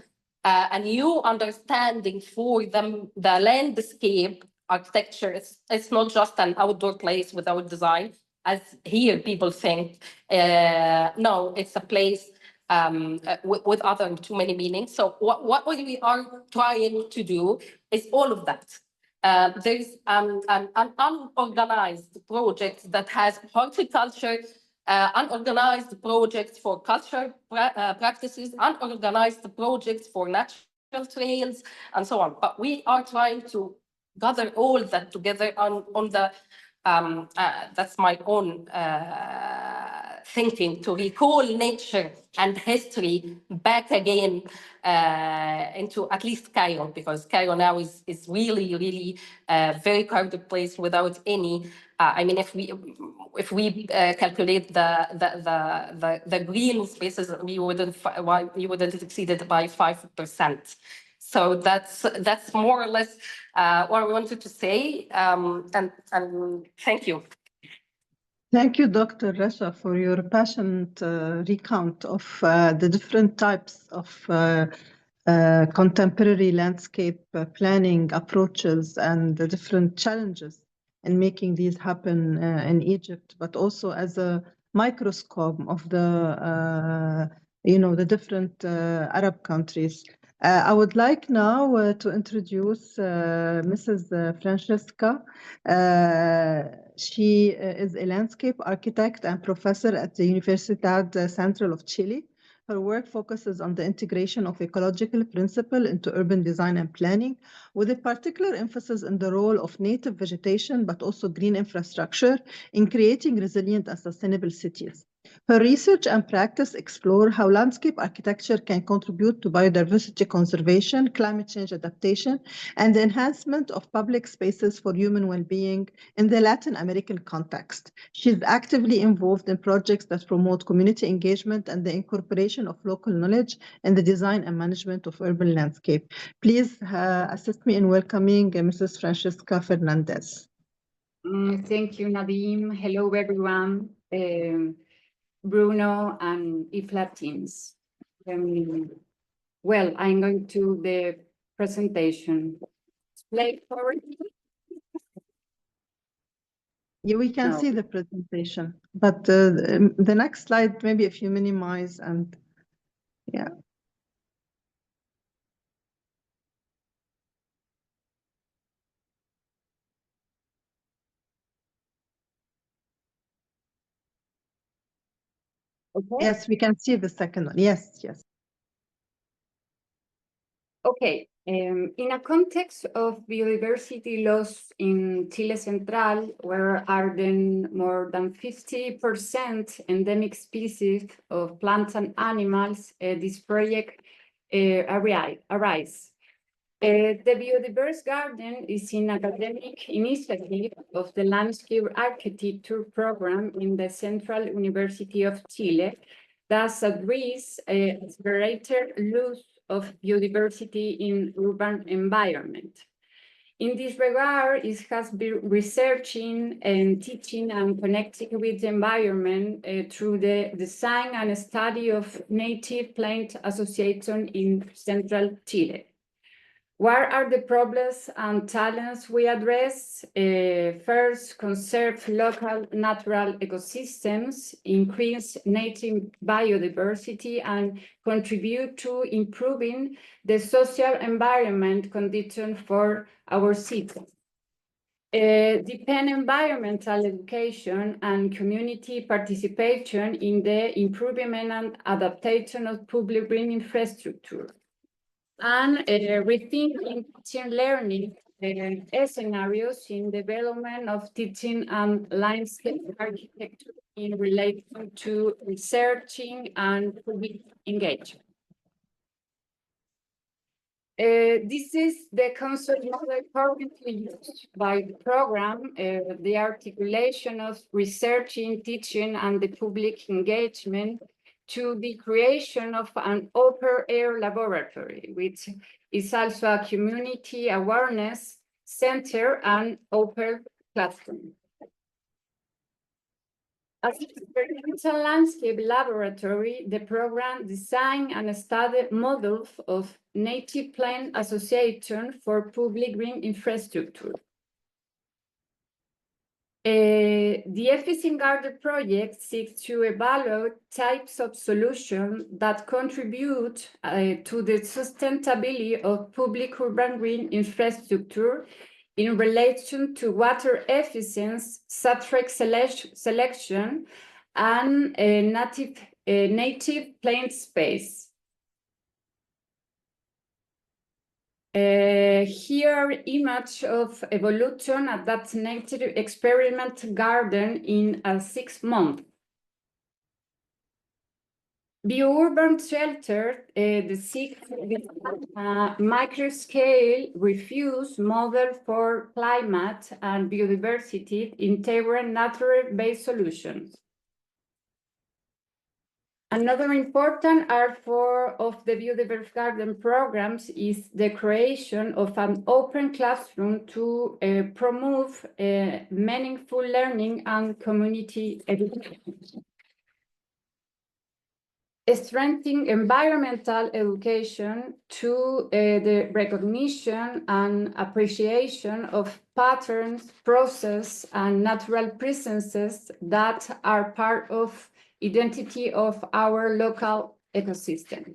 a new understanding for the landscape architecture. It's not just an outdoor place without design, as here people think. No, it's a place with other too many meanings. So what we are trying to do is all of that. There's an unorganized project that has horticulture, unorganized projects for cultural practices, unorganized projects for natural trails, and so on. But we are trying to gather all that together on the, that's my own thinking, to recall nature and history back again into at least Cairo, because Cairo now is really, really a very crowded place without any. I mean, if we calculate the green spaces, we wouldn't exceed it by 5%. So that's more or less what I wanted to say. And thank you. Thank you, Dr. Rasha, for your passionate recount of the different types of contemporary landscape planning approaches and the different challenges in making these happen in Egypt, but also as a microscope of the the different Arab countries. I would like now to introduce Mrs. Francesca. She is a landscape architect and professor at the Universidad Central of Chile. Her work focuses on the integration of ecological principle into urban design and planning, with a particular emphasis on the role of native vegetation, but also green infrastructure in creating resilient and sustainable cities. Her research and practice explore how landscape architecture can contribute to biodiversity conservation, climate change adaptation, and the enhancement of public spaces for human well-being in the Latin American context. She's actively involved in projects that promote community engagement and the incorporation of local knowledge in the design and management of urban landscape. Please assist me in welcoming Mrs. Francesca Fernandez. Thank you, Nadim. Hello, everyone. Bruno and IFLA teams. Well, I'm going to the presentation. Play forward. Yeah, we can see the presentation, but the next slide, maybe if you minimize and yeah. Okay. Yes, we can see the second one. Yes, yes. Okay. In a context of biodiversity loss in Chile Central, where are then more than 50% endemic species of plants and animals, this project arise. The Biodiverse Garden is an academic initiative of the Landscape Architecture program in the Central University of Chile that addresses greater loss of biodiversity in urban environment. In this regard, it has been researching and teaching and connecting with the environment through the design and study of native plant association in central Chile. What are the problems and challenges we address? First, conserve local natural ecosystems, increase native biodiversity, and contribute to improving the social environment conditions for our citizens. Depend environmental education and community participation in the improvement and adaptation of public green infrastructure. And rethinking teaching learning scenarios in development of teaching and landscape architecture in relation to researching and public engagement. This is the concept model currently used by the program, the articulation of researching, teaching, and the public engagement to the creation of an open air laboratory, which is also a community awareness center and open classroom. As an experimental landscape laboratory, the program designed and studied models of native plant association for public green infrastructure. The Efficient Garden project seeks to evaluate types of solutions that contribute to the sustainability of public urban green infrastructure in relation to water efficiency, substrate selection, and native plant space. Here, image of evolution at that native experiment garden in 6 months. Biourban shelter, the six micro-scale refuse model for climate and biodiversity integrate nature-based solutions. Another important art form of the biodiverse garden programs is the creation of an open classroom to promote meaningful learning and community education. Strengthening environmental education to the recognition and appreciation of patterns, processes, and natural presences that are part of identity of our local ecosystem.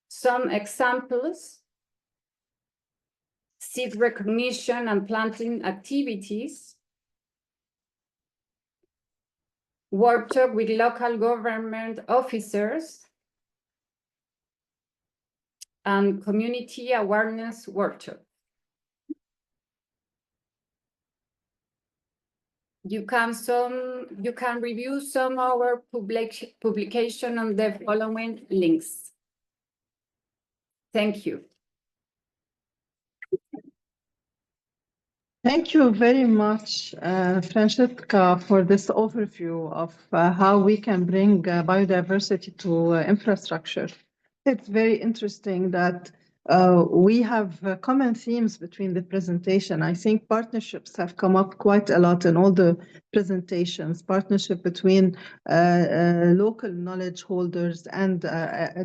Some examples: seed recognition and planting activities, workshop with local government officers, and community awareness workshop. You can review some of our publication on the following links. Thank you. Thank you very much, Francesca, for this overview of how we can bring biodiversity to infrastructure. It's very interesting that we have common themes between the presentation. I think partnerships have come up quite a lot in all the presentations, partnership between local knowledge holders and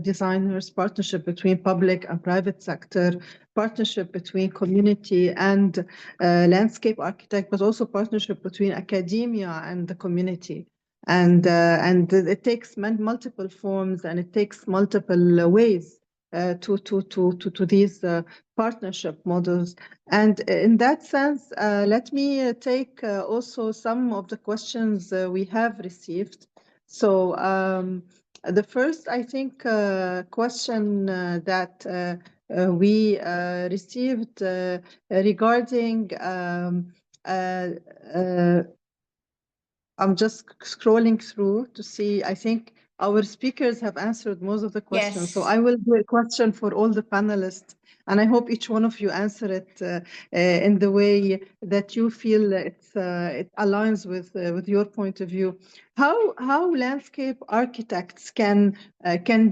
designers, partnership between public and private sector, partnership between community and landscape architect, but also partnership between academia and the community. And it takes multiple forms, and it takes multiple ways to these partnership models. And in that sense, let me take also some of the questions we have received. So the first, I think, question that we received regarding I'm just scrolling through to see. I think our speakers have answered most of the questions. Yes. So I will do a question for all the panelists, and I hope each one of you answer it in the way that you feel it aligns with your point of view. How landscape architects can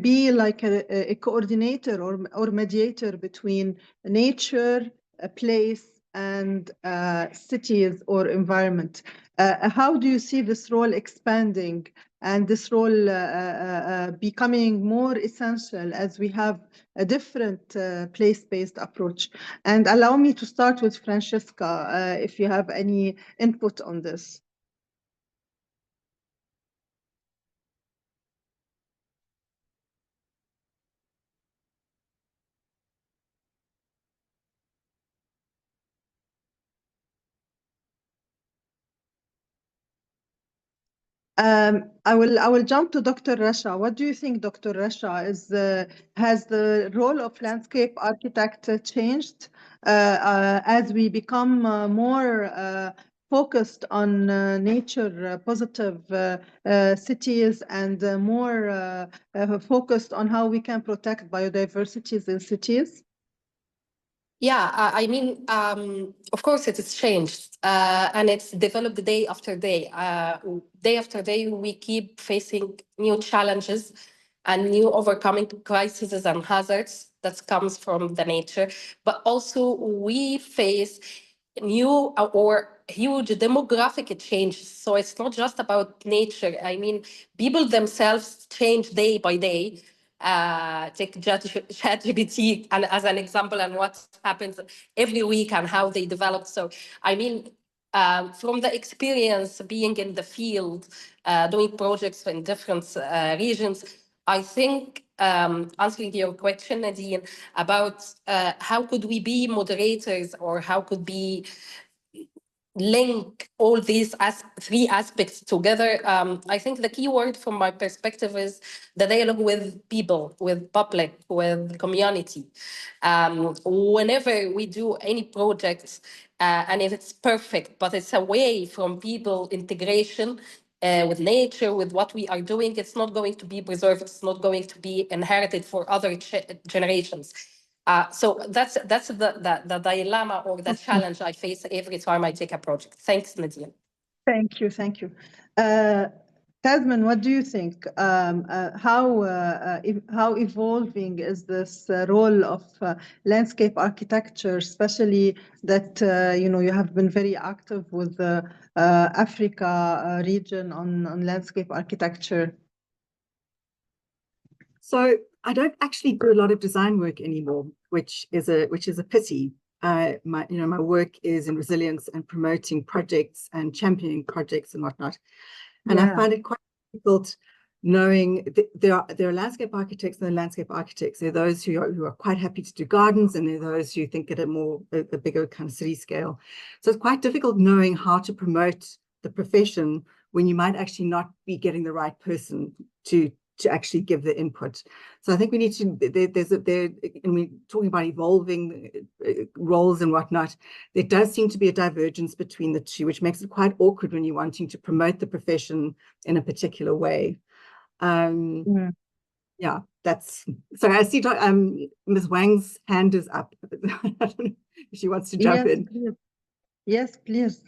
be like a coordinator or mediator between nature, a place, and cities or environment. How do you see this role expanding and this role becoming more essential as we have a different place-based approach? And allow me to start with Francesca, if you have any input on this. I will jump to Dr. Rasha. What do you think, Dr. Rasha? Has the role of landscape architect changed as we become more focused on nature positive cities and more focused on how we can protect biodiversities in cities? Yeah, I mean, of course, it has changed and it's developed day after day. Day after day, we keep facing new challenges and new overcoming crises and hazards that comes from the nature. But also, we face new or huge demographic changes. So it's not just about nature. I mean, people themselves change day by day. Take ChatGPT and as an example and what happens every week and how they develop. So, I mean, from the experience being in the field, doing projects in different regions, I think answering your question, Nadine, about how could we be moderators or how could we link all these three aspects together. I think the key word from my perspective is the dialogue with people, with public, with community. Whenever we do any project, and if it's perfect, but it's away from people integration with nature, with what we are doing, it's not going to be preserved, it's not going to be inherited for other generations. So that's the dilemma or the challenge I face every time I take a project. Thanks, Nadine. Thank you, thank you. Tasman, what do you think? How evolving is this role of landscape architecture, especially that you have been very active with the Africa region on landscape architecture? So I don't actually do a lot of design work anymore, which is a pity. My work is in resilience and promoting projects and championing projects and whatnot. And I find it quite difficult knowing there are landscape architects and there are landscape architects. There are those who are quite happy to do gardens, and there are those who think at a bigger kind of city scale. So it's quite difficult knowing how to promote the profession when you might actually not be getting the right person to actually give the input. So I think we need to, and we're talking about evolving roles and whatnot, there does seem to be a divergence between the two, which makes it quite awkward when you're wanting to promote the profession in a particular way. Yeah, that's, so I see Ms. Wang's hand is up. I don't know if she wants to jump in. Please. Yes, please.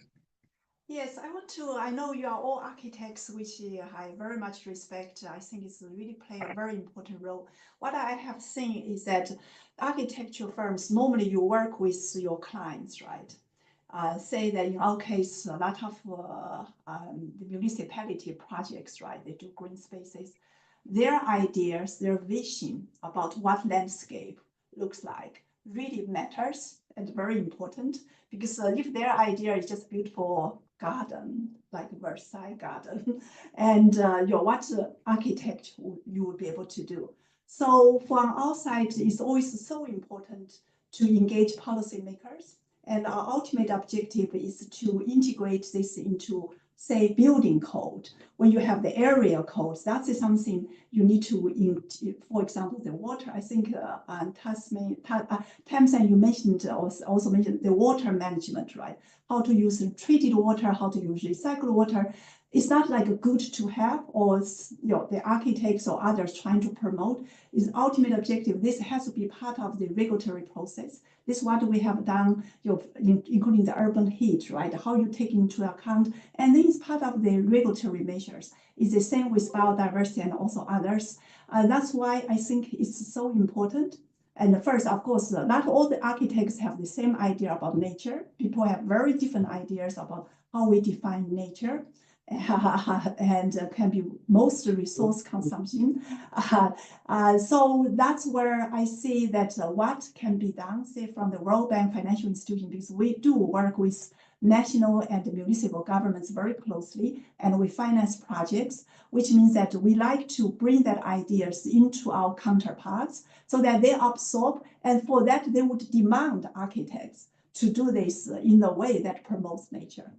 Yes, I know you are all architects, which I very much respect. I think it's really play a very important role. What I have seen is that architecture firms, normally you work with your clients, right? Say that in our case, a lot of the municipality projects, right? They do green spaces. Their ideas, their vision about what landscape looks like really matters and very important, because if their idea is just beautiful garden, like Versailles garden, and what architect you would be able to do. So from our side, it's always so important to engage policymakers. And our ultimate objective is to integrate this into, say, building code. When you have the area codes, that is something you need to, for example, the water. I think Tamsin, you mentioned, also mentioned the water management, right? How to use treated water, how to use recycled water. It's not like a good to have, or the architects or others trying to promote. Is ultimate objective. This has to be part of the regulatory process. This is what we have done, including the urban heat, right? How you take into account, and then it's part of the regulatory measures. It's the same with biodiversity and also others. That's why I think it's so important. And first, of course, not all the architects have the same idea about nature. People have very different ideas about how we define nature. And can be most resource consumption. So that's where I see that what can be done, say, from the World Bank financial institution, because we do work with national and municipal governments very closely, and we finance projects, which means that we like to bring that ideas into our counterparts so that they absorb, and for that they would demand architects to do this in a way that promotes nature.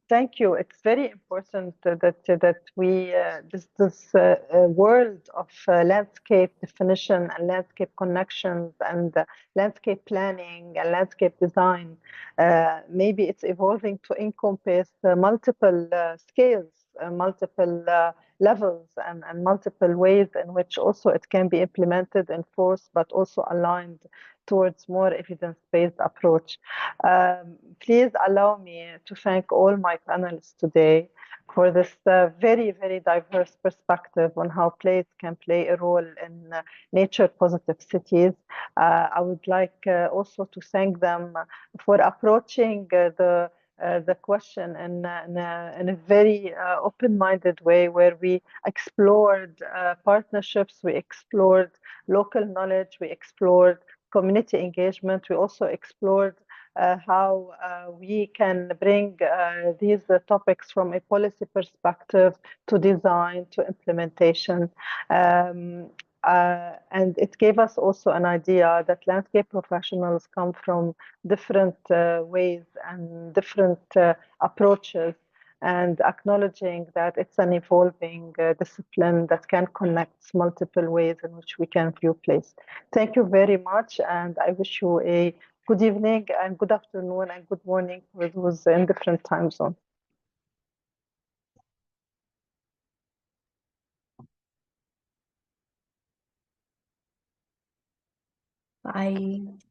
Thank you. It's very important that we this world of landscape definition and landscape connections and landscape planning and landscape design. Maybe it's evolving to encompass multiple scales multiple levels and multiple ways in which also it can be implemented, enforced, but also aligned towards more evidence-based approach. Please allow me to thank all my panelists today for this very, very diverse perspective on how place can play a role in nature-positive cities. I would like also to thank them for approaching the question in a very open-minded way, where we explored partnerships, we explored local knowledge, we explored community engagement, we also explored how we can bring these topics from a policy perspective to design to implementation. And it gave us also an idea that landscape professionals come from different ways and different approaches, and acknowledging that it's an evolving discipline that can connect multiple ways in which we can view place. Thank you very much, and I wish you a good evening and good afternoon and good morning for those in different time zones. Bye.